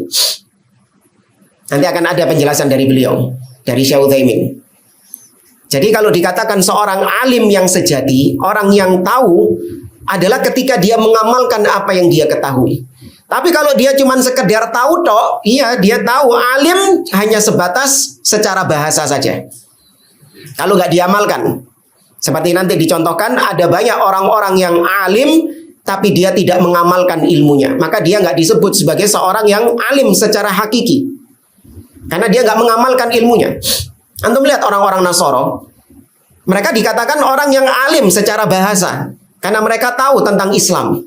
Nanti akan ada penjelasan dari beliau, dari Syekh Utsaimin. Jadi kalau dikatakan seorang alim yang sejati, orang yang tahu adalah ketika dia mengamalkan apa yang dia ketahui. Tapi kalau dia cuma sekedar tahu tok, iya dia tahu, alim hanya sebatas secara bahasa saja. Kalau nggak diamalkan, seperti nanti dicontohkan, ada banyak orang-orang yang alim tapi dia tidak mengamalkan ilmunya, maka dia nggak disebut sebagai seorang yang alim secara hakiki, karena dia nggak mengamalkan ilmunya. Antum lihat orang-orang Nasoro, mereka dikatakan orang yang alim secara bahasa, karena mereka tahu tentang Islam.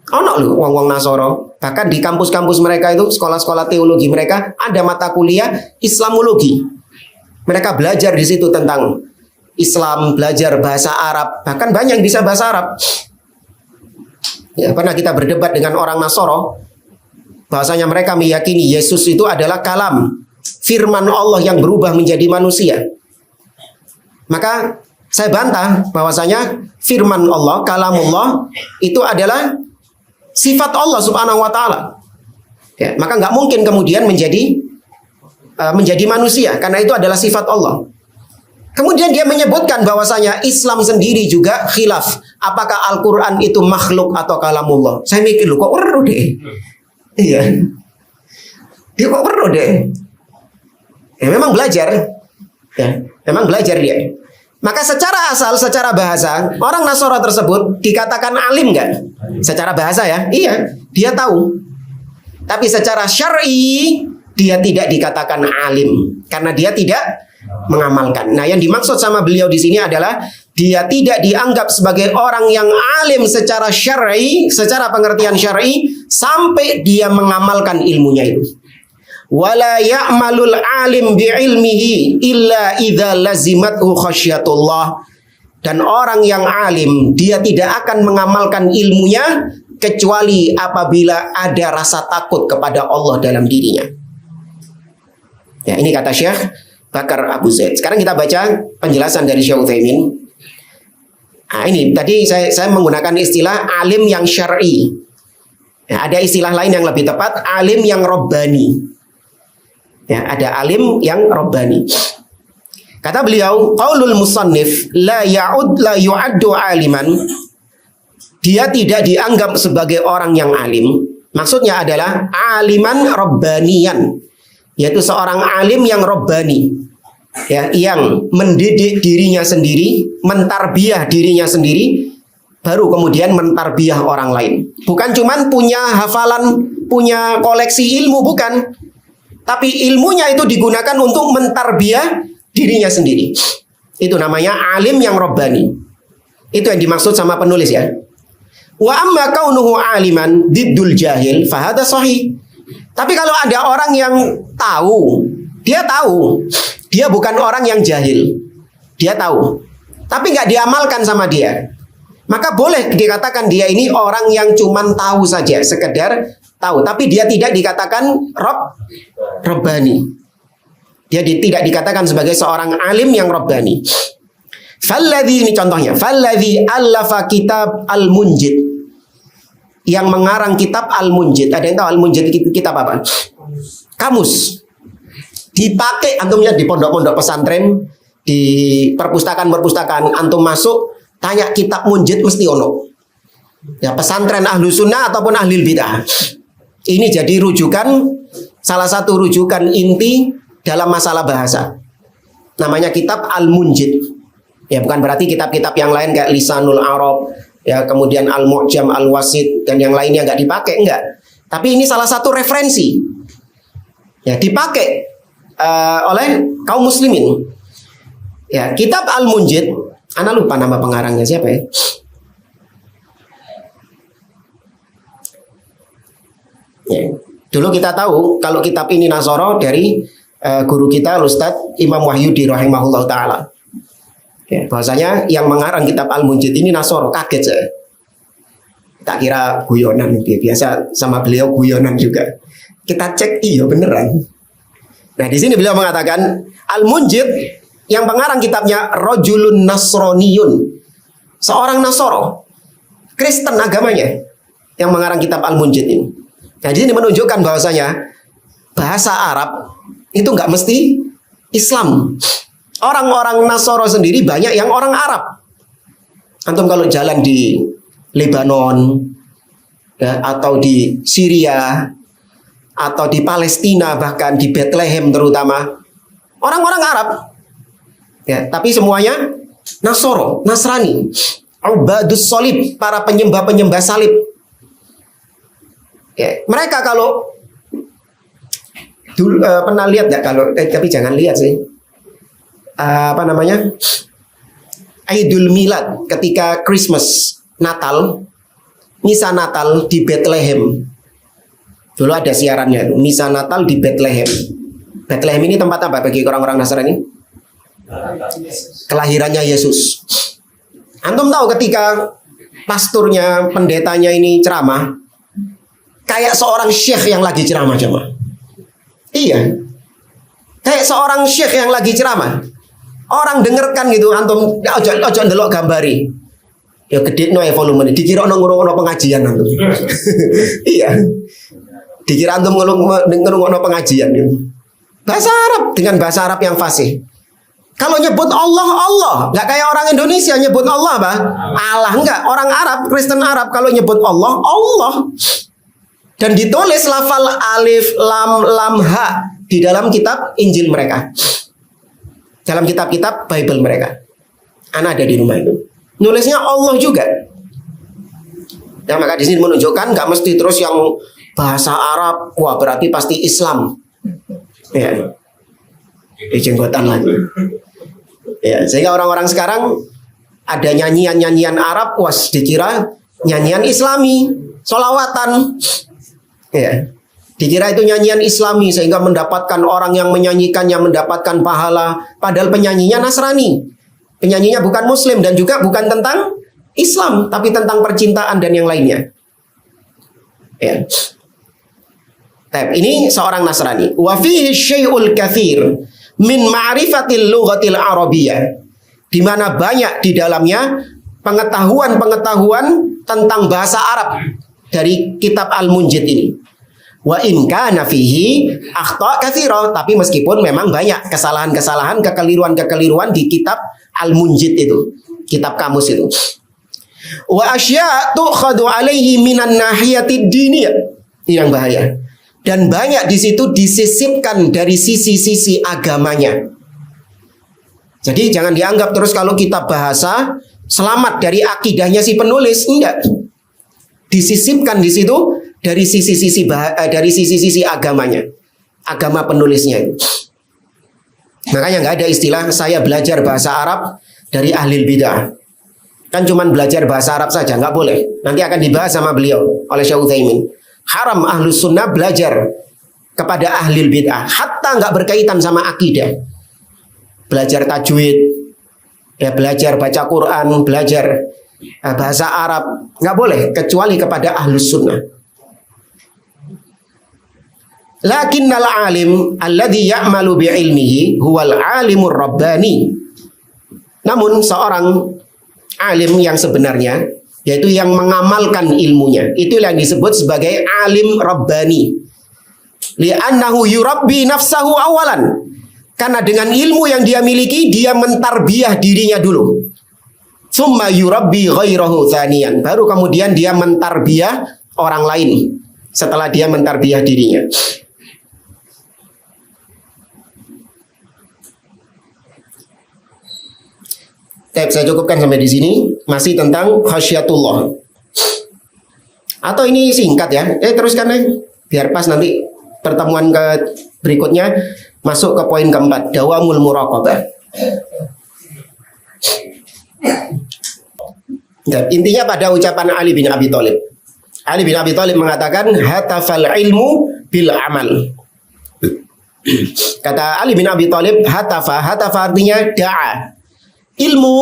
Ono lho wong-wong Nasoro, bahkan di kampus-kampus mereka itu, sekolah-sekolah teologi mereka ada mata kuliah Islamologi. Mereka belajar di situ tentang Islam, belajar bahasa Arab, bahkan banyak yang bisa bahasa Arab. Ya, pernah kita berdebat dengan orang Nasoro, bahwasanya mereka meyakini Yesus itu adalah kalam, firman Allah yang berubah menjadi manusia. Maka saya bantah bahwasanya firman Allah, kalamullah itu adalah sifat Allah Subhanahu wa taala. Ya, maka nggak mungkin kemudian menjadi manusia, karena itu adalah sifat Allah. Kemudian dia menyebutkan bahwasanya Islam sendiri juga khilaf, apakah Al-Qur'an itu makhluk atau kalamullah. Saya mikir loh, kok perlu deh. Iya. Dia kok perlu deh. Ya memang belajar. Ya, memang belajar dia. Maka secara asal, secara bahasa, orang Nasara tersebut dikatakan alim nggak? Secara bahasa ya, iya, dia tahu. Tapi secara syar'i, dia tidak dikatakan alim, karena dia tidak mengamalkan. Nah, yang dimaksud sama beliau di sini adalah dia tidak dianggap sebagai orang yang alim secara syar'i, secara pengertian syar'i, sampai dia mengamalkan ilmunya itu. Wala ya'malul alim bi'ilmihi illa idza lazimathu khasyatullah. Dan orang yang alim, dia tidak akan mengamalkan ilmunya kecuali apabila ada rasa takut kepada Allah dalam dirinya. Ya, ini kata Syekh Bakar Abu Zaid. Sekarang kita baca penjelasan dari Syekh Utsaimin. Nah, ini tadi saya menggunakan istilah alim yang syar'i. Ya, ada istilah lain yang lebih tepat, alim yang robbani. Ya, ada alim yang robbani. Kata beliau, qaulul musannif la yu'addu aliman. Dia tidak dianggap sebagai orang yang alim. Maksudnya adalah aliman robbanian, yaitu seorang alim yang robbani, ya, yang mendidik dirinya sendiri, mentarbiyah dirinya sendiri, baru kemudian mentarbiyah orang lain. Bukan cuman punya hafalan, punya koleksi ilmu, bukan. Tapi ilmunya itu digunakan untuk mentarbiyah dirinya sendiri. Itu namanya alim yang robbani. Itu yang dimaksud sama penulis ya. Wa amma kaunuhu aliman diddul jahil fahada sahih. Tapi kalau ada orang yang tahu, dia bukan orang yang jahil. Dia tahu, tapi nggak diamalkan sama dia. Maka boleh dikatakan dia ini orang yang cuman tahu saja, sekedar tahu, tapi dia tidak dikatakan robbani. Dia tidak dikatakan sebagai seorang alim yang robbani. Falladhi, ini contohnya, falladhi allafa kitab al-munjid, yang mengarang kitab al-munjid. Ada yang tahu al-munjid kitab apa? Kamus. Dipakai, antum lihat di pondok-pondok pesantren, di perpustakaan-perpustakaan, antum masuk, tanya kitab munjid mesti ono. Ya, pesantren ahlu sunnah ataupun ahli bid'ah. Ini jadi rujukan, salah satu rujukan inti dalam masalah bahasa. Namanya kitab Al-Munjid. Ya, bukan berarti kitab-kitab yang lain kayak Lisanul Arab, ya, kemudian Al-Mu'jam, Al-Wasit, dan yang lainnya nggak dipakai, enggak. Tapi ini salah satu referensi. Ya, dipakai oleh kaum muslimin. Ya, kitab Al-Munjid, ana lupa nama pengarangnya siapa ya. Ya, dulu kita tahu kalau kitab ini Nasoro dari guru kita Ustaz Imam Wahyudi rahimahullah taala. Ya, bahwasanya yang mengarang kitab Al-Munjid ini Nasoro, kaget saya. Tak kira guyonan, biasa sama beliau guyonan juga. Kita cek, iya beneran. Nah, di sini beliau mengatakan Al-Munjid yang pengarang kitabnya Rajulun Nasroniyun, seorang Nasoro, Kristen agamanya, yang mengarang kitab Al-Munjid ini. Nah, di sini menunjukkan bahwasanya bahasa Arab itu nggak mesti Islam. Orang-orang Nasoro sendiri banyak yang orang Arab. Antum kalau jalan di Lebanon, ya, atau di Syria, atau di Palestina, bahkan di Bethlehem terutama, orang-orang Arab. Ya, tapi semuanya Nasoro, Nasrani, Ubadus Salib, para penyembah-penyembah salib. Ya, mereka kalau dulu pernah lihat nggak, kalau tapi jangan lihat sih, apa namanya, Idul Milad, ketika Christmas, Natal, misa Natal di Bethlehem. Dulu ada siarannya, misa Natal di Bethlehem. Bethlehem ini tempat apa bagi orang-orang Nasrani? Kelahirannya Yesus. Antum tahu ketika pasturnya, pendetanya ini ceramah, kayak seorang syekh yang lagi ceramah, jemaah. Iya, kayak seorang syekh yang lagi ceramah. Orang dengarkan gitu, antum ojo ndelok gambari. Ya gede no volume, dikira ono pengajian antum. Iya. Dikira antum ngelung pengajian gitu. Bahasa Arab dengan bahasa Arab yang fasih. Kalau nyebut Allah, Allah. Nggak kayak orang Indonesia nyebut Allah, bah. Allah enggak. Orang Arab, Kristen Arab kalau nyebut Allah, Allah. Dan ditulis lafal alif, lam, ha di dalam kitab Injil mereka. Dalam kitab-kitab Bible mereka. Anak ada di rumah itu. Nulisnya Allah juga. Ya, maka di sini menunjukkan nggak mesti terus yang bahasa Arab, wah berarti pasti Islam. Ya, di jenggotan lagi. Ya, sehingga orang-orang sekarang ada nyanyian Arab, wah dikira nyanyian Islami, solawatan. Ya, dikira itu nyanyian Islami sehingga mendapatkan orang yang menyanyikannya mendapatkan pahala. Padahal penyanyinya Nasrani, penyanyinya bukan Muslim dan juga bukan tentang Islam, tapi tentang percintaan dan yang lainnya. Ya. Ini seorang Nasrani. Wa fihi syai'ul katsir min ma'rifatil lughatil arabiyyah. Di mana banyak di dalamnya pengetahuan tentang bahasa Arab dari kitab Al-Munjid ini. Wa in kana fihi akhta' katsira, tapi meskipun memang banyak kesalahan-kesalahan, kekeliruan-kekeliruan di kitab Al-Munjid itu, kitab kamus itu. Wa asya' tu'khadu alaihi minan nahiyatid diniyah. Ini yang bahaya. Dan banyak di situ disisipkan dari sisi-sisi agamanya. Jadi jangan dianggap terus kalau kita bahasa selamat dari akidahnya si penulis, enggak. Disisipkan di situ dari sisi-sisi agamanya, agama penulisnya. Makanya nggak ada istilah saya belajar bahasa Arab dari ahli bidah. Kan cuman belajar bahasa Arab saja, nggak boleh. Nanti akan dibahas sama beliau oleh Syekh Utsaimin. Haram ahlus sunnah belajar kepada ahli bid'ah, hatta nggak berkaitan sama akidah. Belajar tajwid, ya belajar baca Quran, belajar bahasa Arab, nggak boleh kecuali kepada ahlus sunnah. Lakinnal alim alladhi ya'malu bi'ilmihi huwal alimur rabbani. Namun seorang alim yang sebenarnya, yaitu yang mengamalkan ilmunya, itu yang disebut sebagai alim rabbani. Li'annahu yurabbi nafsahu awalan. Karena dengan ilmu yang dia miliki, dia mentarbiyah dirinya dulu. Summa yurabbi ghairahu thaniyan. Baru kemudian dia mentarbiyah orang lain setelah dia mentarbiyah dirinya. Saya cukupkan sampai di sini. Masih tentang khasyatullah. Atau ini singkat ya. Teruskan biar pas nanti pertemuan berikutnya masuk ke poin keempat, dawamul muraqabah. Intinya pada ucapan Ali bin Abi Thalib. Ali bin Abi Thalib mengatakan hatafal ilmu bil amal. Kata Ali bin Abi Thalib, hatafa artinya da'a. Ilmu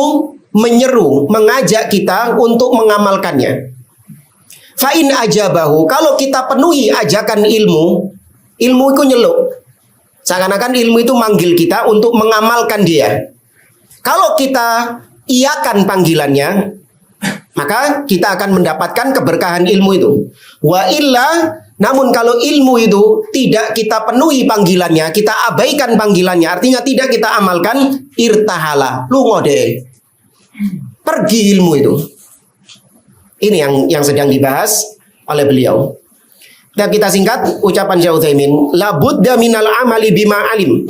menyeru, mengajak kita untuk mengamalkannya. Fa'in ajabahu, kalau kita penuhi ajakan ilmu itu nyeluk. Seakan-akan ilmu itu manggil kita untuk mengamalkan dia. Kalau kita iakan panggilannya, maka kita akan mendapatkan keberkahan ilmu itu. Wa illa, namun kalau ilmu itu tidak kita penuhi panggilannya, kita abaikan panggilannya, artinya tidak kita amalkan, irtahala, lungo deh. Pergi ilmu itu. Ini yang sedang dibahas oleh beliau. Dan kita singkat ucapan Syekh Utsaimin, la budda minal amali bima alim.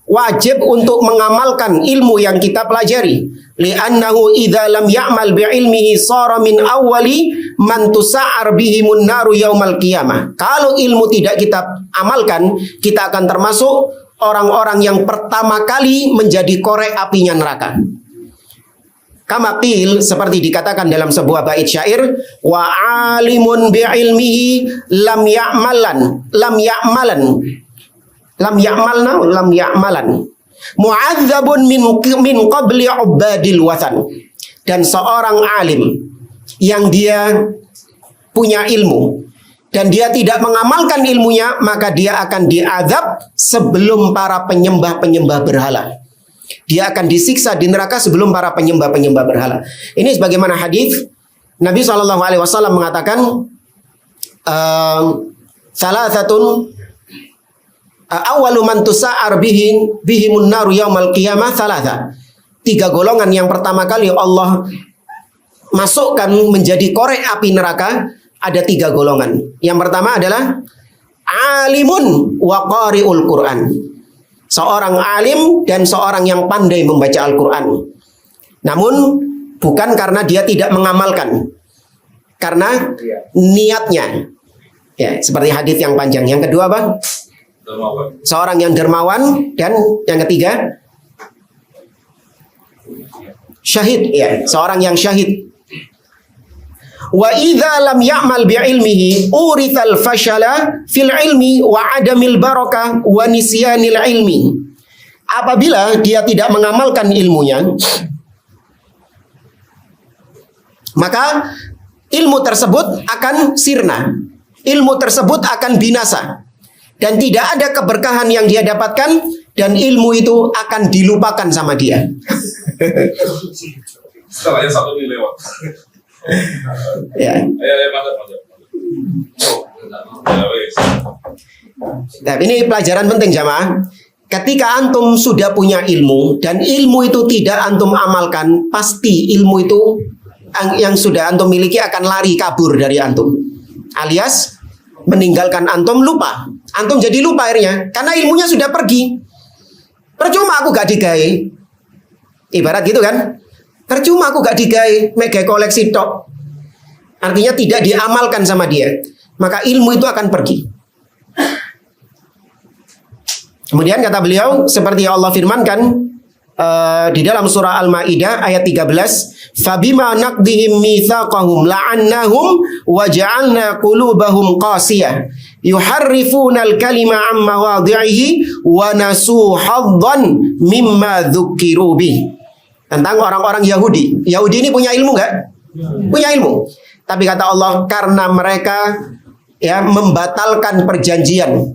Wajib untuk mengamalkan ilmu yang kita pelajari. Li'annahu idza lam ya'mal bi'ilmihi sara min awwali man tusa'ar bihimun naru yaumal qiyamah. Kalau ilmu tidak kita amalkan, kita akan termasuk orang-orang yang pertama kali menjadi korek apinya neraka. Kama qil, seperti dikatakan dalam sebuah bait syair, wa alimun bi'ilmihi lam ya'malan mu'adzabun min qabli ubadil wathan. Dan seorang alim yang dia punya ilmu dan dia tidak mengamalkan ilmunya, maka dia akan diazab sebelum para penyembah-penyembah berhala. Dia akan disiksa di neraka sebelum para penyembah-penyembah berhala. Ini sebagaimana hadis Nabi SAW mengatakan, salasatun awwalu man tusa'ar bihimun naru yaumal qiyamah salasa. 3 golongan yang pertama kali Allah masukkan menjadi korek api neraka, ada 3 golongan. Yang pertama adalah alimun wa qari'ul Qur'an. Seorang alim dan seorang yang pandai membaca Al-Quran. Namun bukan karena dia tidak mengamalkan, karena niatnya. Ya, seperti hadis yang panjang. Yang kedua apa? Dermawan. Seorang yang dermawan, dan yang ketiga syahid. Ya, seorang yang syahid. Wa idza lam ya'mal bi'ilmihi urithal fashala fil ilmi wa adamil barakah wa nisyanil ilmi. Apabila dia tidak mengamalkan ilmunya, maka ilmu tersebut akan sirna. Ilmu tersebut akan binasa. Dan tidak ada keberkahan yang dia dapatkan, dan ilmu itu akan dilupakan sama dia. Setelah yang satu ini lewat. Ya. Ayo, masuk. Ya, wes. Nah, ini pelajaran penting jamaah. Ketika antum sudah punya ilmu dan ilmu itu tidak antum amalkan, pasti ilmu itu yang sudah antum miliki akan lari kabur dari antum. Alias meninggalkan antum, lupa. Antum jadi lupa akhirnya karena ilmunya sudah pergi. Percuma aku gak digawe. Ibarat gitu kan? Percuma aku gak digawe, mega koleksi tok. Artinya tidak diamalkan sama dia. Maka ilmu itu akan pergi. Kemudian kata beliau, seperti yang Allah firmankan di dalam surah Al-Maidah ayat 13, "Fabima naqdihim mitsaqahum la'annahum wa ja'alna qulubahum qasiyah yuharrifuna al-kalima 'an mawadhi'ihi wa nasu haddan mimma dzukiru bih." Tentang orang-orang Yahudi. Yahudi ini punya ilmu nggak? Punya ilmu. Tapi kata Allah, karena mereka ya membatalkan perjanjian.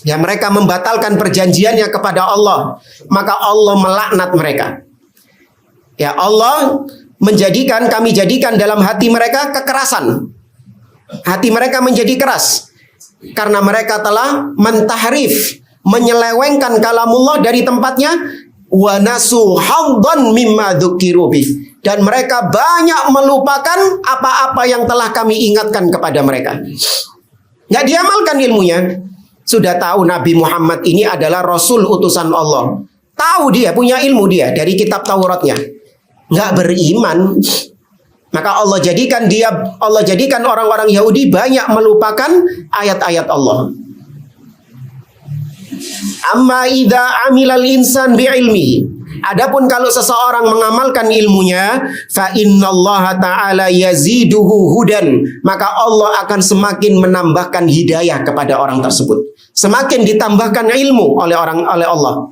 Ya, mereka membatalkan perjanjiannya kepada Allah, maka Allah melaknat mereka. Ya, Allah kami jadikan dalam hati mereka kekerasan. Hati mereka menjadi keras karena mereka telah mentahrif, menyelewengkan kalamullah dari tempatnya. Wa nasu haddan mimma dzukiru bih, dan mereka banyak melupakan apa-apa yang telah kami ingatkan kepada mereka. Nggak diamalkan ilmunya. Sudah tahu Nabi Muhammad ini adalah Rasul utusan Allah. Tahu dia, punya ilmu dia dari kitab Tauratnya. Nggak beriman. Maka Allah jadikan orang-orang Yahudi banyak melupakan ayat-ayat Allah. Amma idza amilal insan bi'ilmihi. Adapun kalau seseorang mengamalkan ilmunya, fa innallaha ta'ala yaziduhu hudan, maka Allah akan semakin menambahkan hidayah kepada orang tersebut. Semakin ditambahkan ilmu oleh Allah.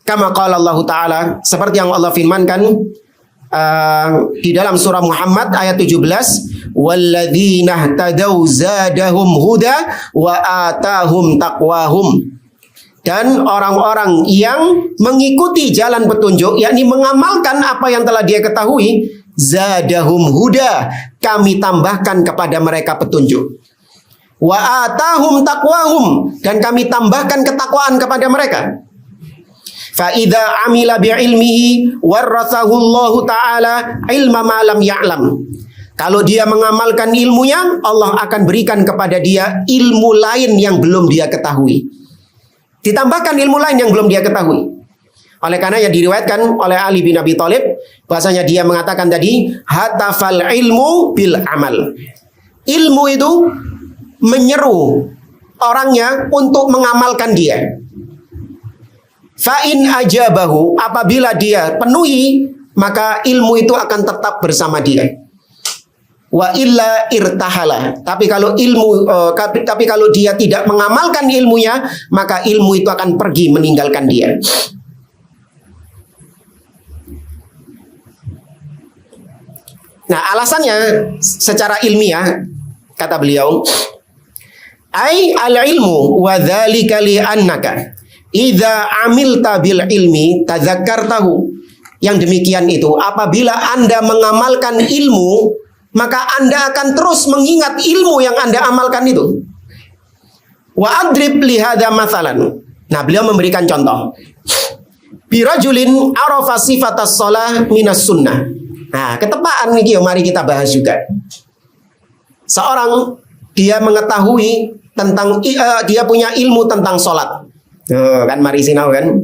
Kama qala Allah Ta'ala, seperti yang Allah firmankan di dalam surah Muhammad ayat 17, walladzina ihtadaw zadahum huda wa atahum taqwahum. dan orang-orang yang mengikuti jalan petunjuk, yakni mengamalkan apa yang telah dia ketahui, zadahum huda, kami tambahkan kepada mereka petunjuk. Wa atahum taqwahum, dan kami tambahkan ketakwaan kepada mereka. Fa idza amila bi ilmihi warathahu Allah taala ilma ma lam ya'lam. Kalau dia mengamalkan ilmunya, Allah akan berikan kepada dia ilmu lain yang belum dia ketahui. Ditambahkan ilmu lain yang belum dia ketahui. Oleh karena yang diriwayatkan oleh Ali bin Abi Thalib, bahasanya dia mengatakan tadi, hatafal ilmu bil amal. Ilmu itu menyeru orangnya untuk mengamalkan dia. Fa'in ajabahu, apabila dia penuhi, maka ilmu itu akan tetap bersama dia. Wa illa irtahala. Tapi kalau kalau dia tidak mengamalkan ilmunya, maka ilmu itu akan pergi meninggalkan dia. Nah, alasannya secara ilmiah kata beliau, ai al-ilmu wa dzalika li annaka idza amilta bil ilmi tadzakkartahu. Yang demikian itu apabila Anda mengamalkan ilmu, maka Anda akan terus mengingat ilmu yang Anda amalkan itu. Wa adrib li hadza mathalan. Nah, beliau memberikan contoh. Birajulin arafa sifatas shalah minas sunnah. Nah, ketepaan nih, mari kita bahas juga. Seorang dia mengetahui tentang dia punya ilmu tentang sholat. Kan mari sinau kan.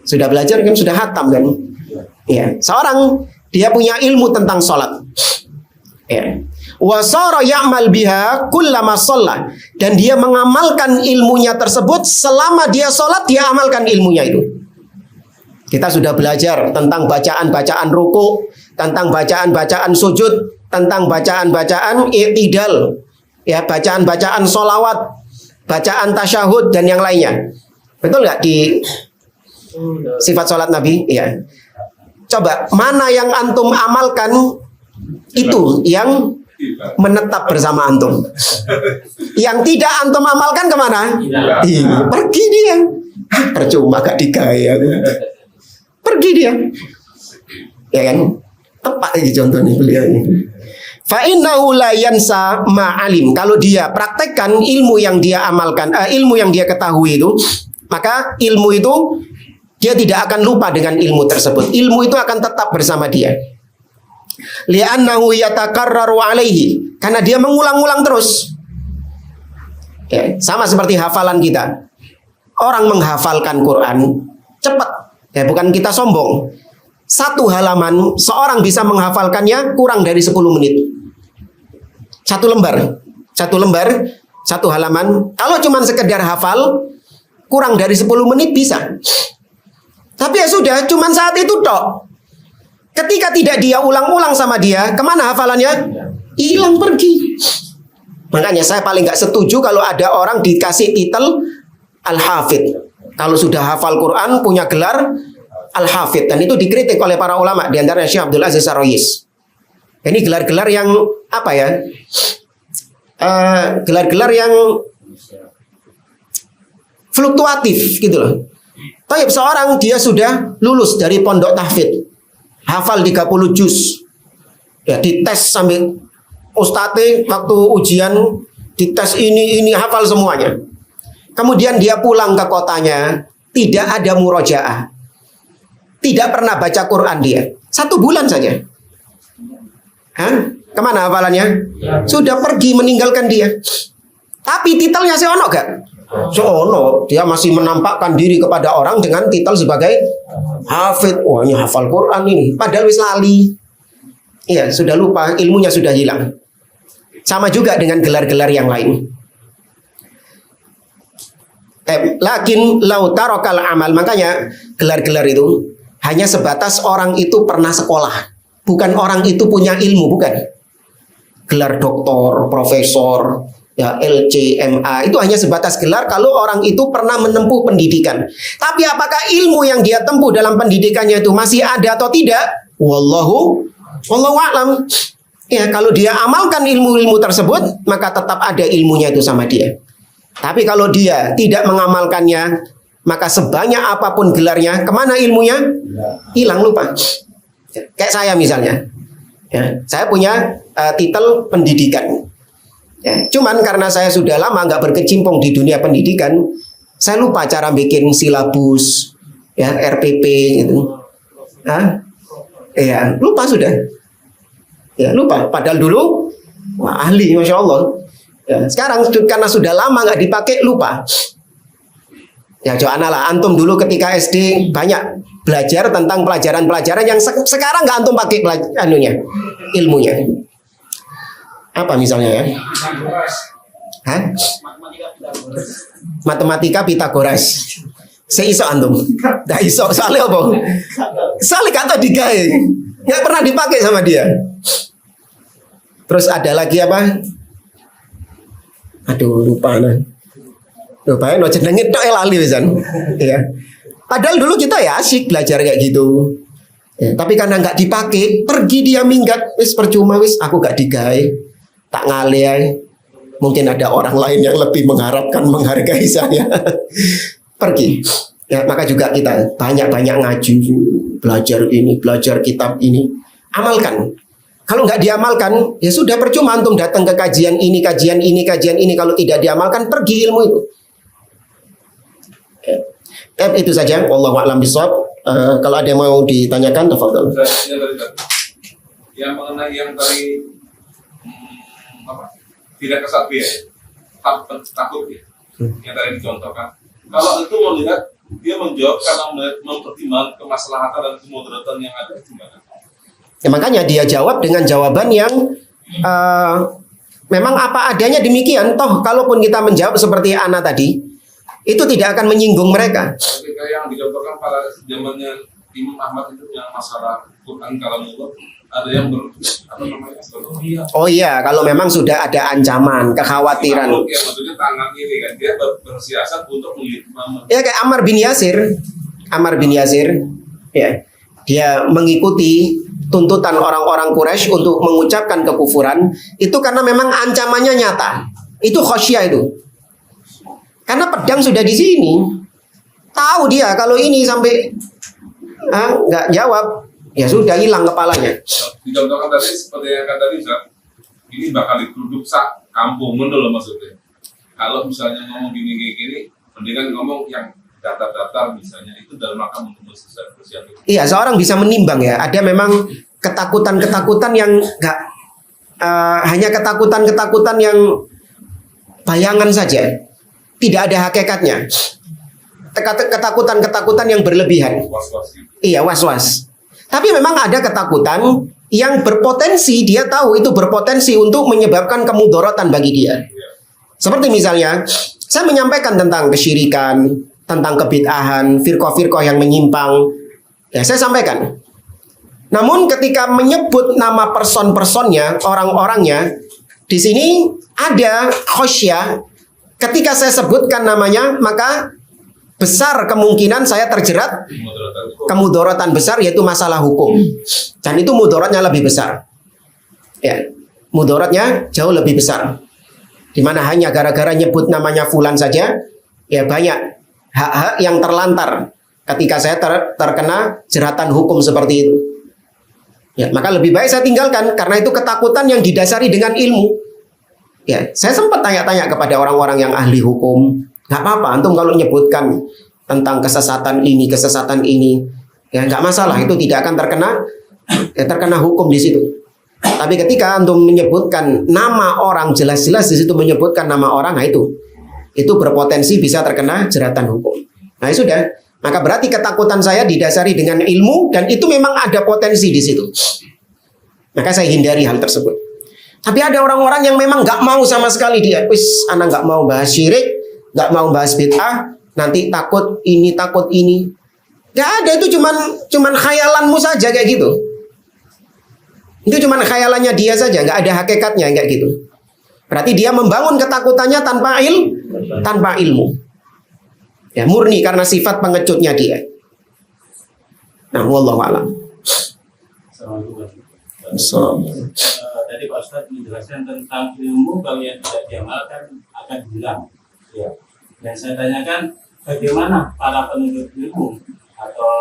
Sudah belajar kan, sudah hatam kan. Ya, seorang dia punya ilmu tentang sholat. Ya. Wa sara ya'mal biha kullama shalla, dan dia mengamalkan ilmunya tersebut selama dia sholat, dia amalkan ilmunya itu. Kita sudah belajar tentang bacaan-bacaan ruku, tentang bacaan-bacaan sujud, tentang bacaan-bacaan i'tidal, ya, bacaan-bacaan sholawat, bacaan tasyahud dan yang lainnya. Betul nggak di sifat sholat Nabi? Ya. Coba mana yang antum amalkan itu yang menetap bersama antum. Yang tidak antum amalkan kemana? Pergi dia. Percuma gak digaya. Pergi dia. Ya kan? Tepat ini contohnya beliau ini. Fa innahu la yansa ma'alim. Kalau dia praktekkan ilmu yang dia amalkan, ilmu yang dia ketahui itu, maka ilmu itu dia tidak akan lupa dengan ilmu tersebut. Ilmu itu akan tetap bersama dia. Li'annahu yatakarraru alaihi, karena dia mengulang-ulang terus. Ya, sama seperti hafalan kita. Orang menghafalkan Quran cepat. Ya, bukan kita sombong. Satu halaman seorang bisa menghafalkannya kurang dari 10 menit. Satu lembar, satu halaman. Kalau cuma sekedar hafal, kurang dari 10 menit bisa. Tapi ya sudah, cuma saat itu tok. Ketika tidak dia ulang-ulang sama dia, kemana hafalannya? Hilang, pergi. Makanya saya paling gak setuju kalau ada orang dikasih titel Al-Hafidh. Kalau sudah hafal Quran, punya gelar Al-Hafidh. Dan itu dikritik oleh para ulama, di antaranya Syekh Abdul Aziz Ar-Rayis. Ini gelar-gelar yang apa ya? Gelar-gelar yang fluktuatif gitu loh. Tapi seorang dia sudah lulus dari pondok tahfidz, hafal 30 juz, ya dites sampai ustadz waktu ujian dites ini hafal semuanya. Kemudian dia pulang ke kotanya, tidak ada murojaah, tidak pernah baca Quran dia, 1 bulan saja. Kemana hafalannya? Sudah pergi meninggalkan dia. Tapi titelnya seono gak? Seono, dia masih menampakkan diri kepada orang dengan titel sebagai hafid. Wah, ini hafal Quran ini. Padahal wis lali. Iya, sudah lupa, ilmunya sudah hilang. Sama juga dengan gelar-gelar yang lain. Lakin lau tarokal amal, makanya gelar-gelar itu hanya sebatas orang itu pernah sekolah, bukan orang itu punya ilmu, bukan. Gelar doktor, profesor, ya LC, MA itu hanya sebatas gelar kalau orang itu pernah menempuh pendidikan. Tapi apakah ilmu yang dia tempuh dalam pendidikannya itu masih ada atau tidak? Wallahu a'lam. Ya, kalau dia amalkan ilmu-ilmu tersebut, maka tetap ada ilmunya itu sama dia. Tapi kalau dia tidak mengamalkannya, maka sebanyak apapun gelarnya, kemana ilmunya? Hilang, lupa. Kayak saya misalnya, ya, saya punya titel pendidikan. Ya, cuman karena saya sudah lama nggak berkecimpung di dunia pendidikan, saya lupa cara bikin silabus, ya, RPP gitu. Ya, lupa sudah. Ya, lupa. Padahal dulu, wah, ahli, masya Allah. Ya, sekarang karena sudah lama nggak dipakai, lupa. Ya, coba lah, antum dulu ketika SD banyak belajar tentang pelajaran-pelajaran yang sekarang nggak antum pakai ilmunya. Apa misalnya ya? Hah? Matematika Pitagoras. Seiso antum. Dah iso soalnya apa? Soalnya kata digawe. Nggak pernah dipakai sama dia. Terus ada lagi apa? Aduh, lupa nah. Lupa ya, no jenenge tok lali pisan. Ya. Padahal dulu kita ya asik belajar kayak gitu. Ya, tapi karena nggak dipakai, pergi dia minggat, wis percuma wis, aku gak digawe. Tak ngalih, mungkin ada orang lain yang lebih menghargai saya. Pergi. Ya, maka juga kita banyak-banyak ngaji, belajar ini, belajar kitab ini, amalkan. Kalau nggak diamalkan, ya sudah percuma antum datang ke kajian ini. Kalau tidak diamalkan, pergi ilmu itu. Itu saja. Wallahu a'lam bishawab. Kalau ada yang mau ditanyakan, tafadhol. Yang mengenai yang tadi tidak kesatria, takut ya, yang tadi dicontohkan. Kalau itu melihat dia menjawab karena mempertimbangkan kemaslahatan dan kemudaratan yang ada, gimana? Ya, makanya dia jawab dengan jawaban yang memang apa adanya demikian. Toh kalaupun kita menjawab seperti Ana tadi, itu tidak akan menyinggung mereka. Ketika yang dicontohkan pada zamannya Imam Ahmad itu yang masalah Quran kalamullah, ada yang oh iya, kalau memang sudah ada ancaman, kekhawatiran. Ya, maksudnya tangan ini kan dia bersiasat untuk ya kayak Ammar bin Yasir, ya, dia mengikuti tuntutan orang-orang Quraisy untuk mengucapkan kekufuran itu karena memang ancamannya nyata. Itu khosyah itu. Karena pedang sudah di sini. Tahu dia kalau ini sampai nggak jawab, ya sudah hilang kepalanya. Dicontohkan tadi seperti yang kata Riza, ini bakal dituduh sak kampung loh maksudnya. Kalau misalnya ngomong gini, mendingan ngomong yang data-data misalnya itu dalam rangka untuk bersiap. Iya, seorang bisa menimbang ya. Ada memang ketakutan-ketakutan yang nggak hanya ketakutan-ketakutan yang bayangan saja, tidak ada hakikatnya. Ketakutan-ketakutan yang berlebihan. Was-was. Iya, was-was. Tapi memang ada ketakutan yang berpotensi, dia tahu itu berpotensi untuk menyebabkan kemudaratan bagi dia. Seperti misalnya, saya menyampaikan tentang kesyirikan, tentang kebid'ahan, firqah-firqah yang menyimpang. Ya, saya sampaikan. Namun ketika menyebut nama person-personnya, orang-orangnya, di sini ada khosyah. Ketika saya sebutkan namanya, maka besar kemungkinan saya terjerat kemudaratan besar, yaitu masalah hukum. Dan itu mudaratnya lebih besar. Ya, mudaratnya jauh lebih besar. Di mana hanya gara-gara nyebut namanya fulan saja, ya banyak hak-hak yang terlantar ketika saya terkena jeratan hukum seperti itu. Ya, maka lebih baik saya tinggalkan karena itu ketakutan yang didasari dengan ilmu. Ya, saya sempat tanya-tanya kepada orang-orang yang ahli hukum. Nggak apa-apa, antum kalau menyebutkan tentang kesesatan ini, ya nggak masalah, itu tidak akan terkena hukum di situ. Tapi ketika antum menyebutkan nama orang, jelas-jelas di situ menyebutkan nama orang, nah itu berpotensi bisa terkena jeratan hukum. Nah sudah, maka berarti ketakutan saya didasari dengan ilmu dan itu memang ada potensi di situ. Maka saya hindari hal tersebut. Tapi ada orang-orang yang memang nggak mau sama sekali dia, anak nggak mau bahas syirik, nggak mau bahas bid'ah, nanti takut ini. Nggak ada, itu cuman khayalanmu saja kayak gitu. Itu cuman khayalannya dia saja, nggak ada hakikatnya kayak gitu. Berarti dia membangun ketakutannya tanpa ilmu. Ya, murni karena sifat pengecutnya dia. Nah, wallahu a'lam. Tadi Pak Ustadz menjelaskan tentang ilmu kalau yang tidak diamalkan akan hilang. Ya. Dan saya tanyakan bagaimana para penuntut ilmu atau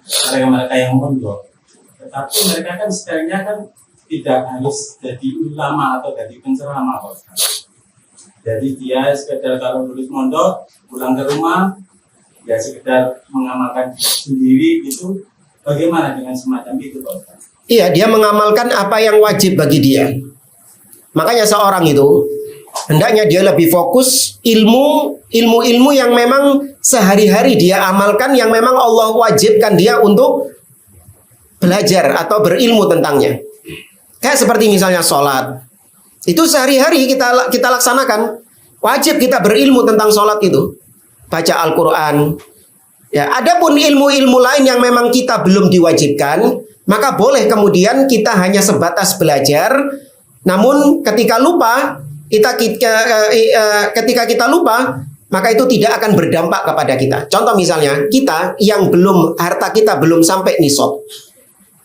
mereka-mereka yang mondok, tetapi mereka kan sebenarnya kan tidak harus jadi ulama atau jadi penceramah, Ustaz. Jadi dia sekedar kalau lulus mondok pulang ke rumah ya sekedar mengamalkan sendiri gitu. Bagaimana dengan semacam itu, Pak? Iya, dia mengamalkan apa yang wajib bagi dia. Makanya seorang itu hendaknya dia lebih fokus ilmu yang memang sehari-hari dia amalkan, yang memang Allah wajibkan dia untuk belajar atau berilmu tentangnya. Kayak seperti misalnya sholat, itu sehari-hari kita laksanakan. Wajib kita berilmu tentang sholat itu, baca Al-Quran. Ya, adapun ilmu-ilmu lain yang memang kita belum diwajibkan, maka boleh kemudian kita hanya sebatas belajar. Namun ketika kita lupa, maka itu tidak akan berdampak kepada kita. Contoh misalnya kita yang harta kita belum sampai nisab,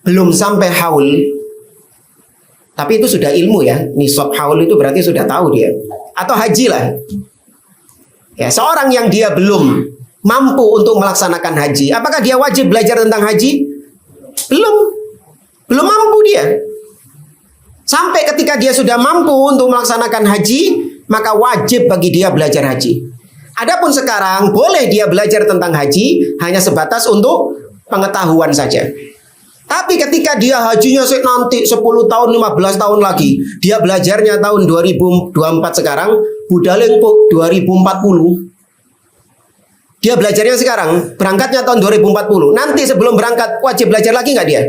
belum sampai haul, tapi itu sudah ilmu ya. Nisab haul itu berarti sudah tahu dia. Atau haji lah. Ya, seorang yang dia belum mampu untuk melaksanakan haji, apakah dia wajib belajar tentang haji? Belum mampu dia. Sampai ketika dia sudah mampu untuk melaksanakan haji, maka wajib bagi dia belajar haji. Adapun sekarang boleh dia belajar tentang haji hanya sebatas untuk pengetahuan saja. Tapi ketika dia hajinya nanti 10 tahun, 15 tahun lagi, dia belajarnya tahun 2024 sekarang, budaleng 2040. Dia belajarnya sekarang, berangkatnya tahun 2040. Nanti sebelum berangkat wajib belajar lagi nggak dia?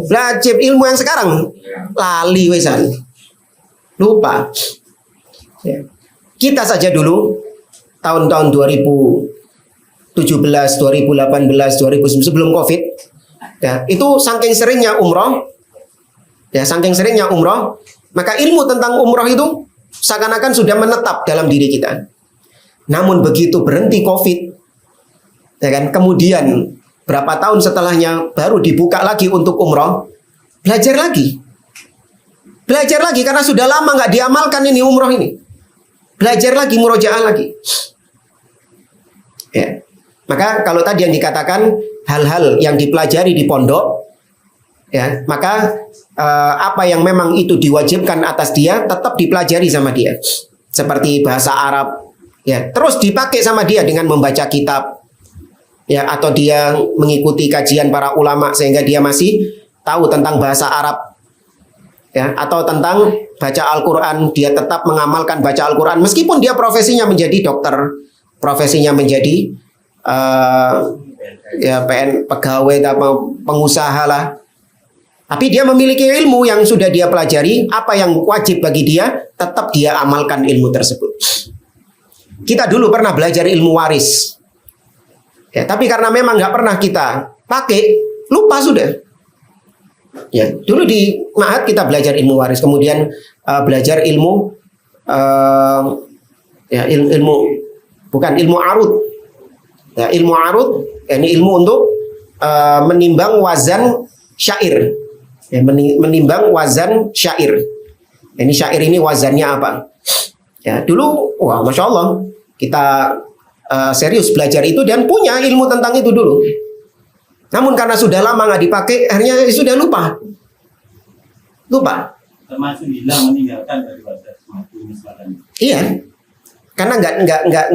Belajar ilmu yang sekarang, lali wesan, lupa. Ya. Kita saja dulu tahun-tahun 2017, 2018, 2019 sebelum COVID, ya, itu saking seringnya umroh, maka ilmu tentang umroh itu seakan-akan sudah menetap dalam diri kita. Namun begitu berhenti COVID, ya kan, kemudian berapa tahun setelahnya baru dibuka lagi untuk umroh, belajar lagi karena sudah lama nggak diamalkan ini umroh ini, belajar lagi, murojaah lagi. Ya. Maka kalau tadi yang dikatakan hal-hal yang dipelajari di pondok, ya, maka apa yang memang itu diwajibkan atas dia tetap dipelajari sama dia, seperti bahasa Arab, ya, terus dipakai sama dia dengan membaca kitab, ya, atau dia mengikuti kajian para ulama sehingga dia masih tahu tentang bahasa Arab, ya, atau tentang baca Al-Quran, dia tetap mengamalkan baca Al-Quran meskipun dia profesinya menjadi dokter, profesinya menjadi pegawai atau pengusaha lah, tapi dia memiliki ilmu yang sudah dia pelajari, apa yang wajib bagi dia tetap dia amalkan ilmu tersebut. Kita dulu pernah belajar ilmu waris, ya, tapi karena memang nggak pernah kita pakai, lupa sudah. Ya, dulu di Ma'had kita belajar ilmu waris, kemudian belajar ilmu bukan ilmu arud. Ya, ilmu arud, ini ilmu untuk menimbang wazan syair. Ya, menimbang wazan syair. Ini syair ini wazannya apa? Ya, dulu, wah, Masya Allah, kita serius belajar itu dan punya ilmu tentang itu dulu. Namun karena sudah lama nggak dipakai, akhirnya sudah lupa. Termasuk hilang, meninggalkan dari wazan. Iya, karena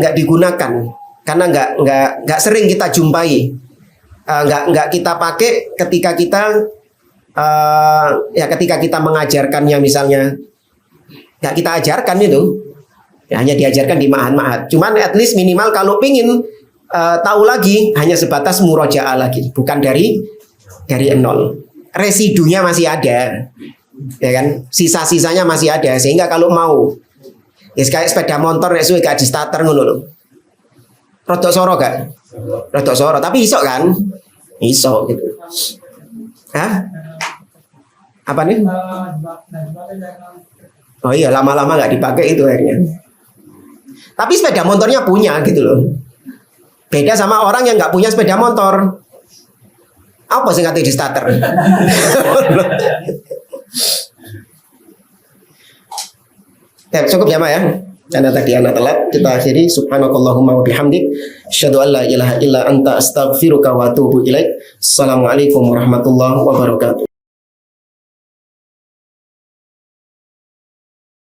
nggak digunakan, karena nggak sering kita jumpai, nggak kita pakai ketika kita mengajarkannya misalnya, nggak kita ajarkan itu. Ya, hanya diajarkan di ma'had-ma'had. Cuman at least minimal kalau pingin tahu lagi hanya sebatas murojaah lagi, bukan dari nol. Residunya masih ada, ya kan? Sisa-sisanya masih ada, sehingga kalau mau, ya kayak sepeda motor suwe gak di starter ngono lho. Rodok soro gak? Rodok soro, tapi iso kan? Iso gitu. Hah? Apa nih? Oh iya, lama-lama nggak dipakai itu akhirnya. Tapi sepeda motornya punya gitu loh. Beda sama orang yang nggak punya sepeda motor. Apa sih ngerti di starter? Ya, cukup ya, Pak ya. Karena tadi anak telat, kita akhiri. Subhanakallahumma wa bihamdik, asyhadu an la ilaha illa anta astaghfiruka wa atubu ilaik. Assalamualaikum warahmatullahi wabarakatuh.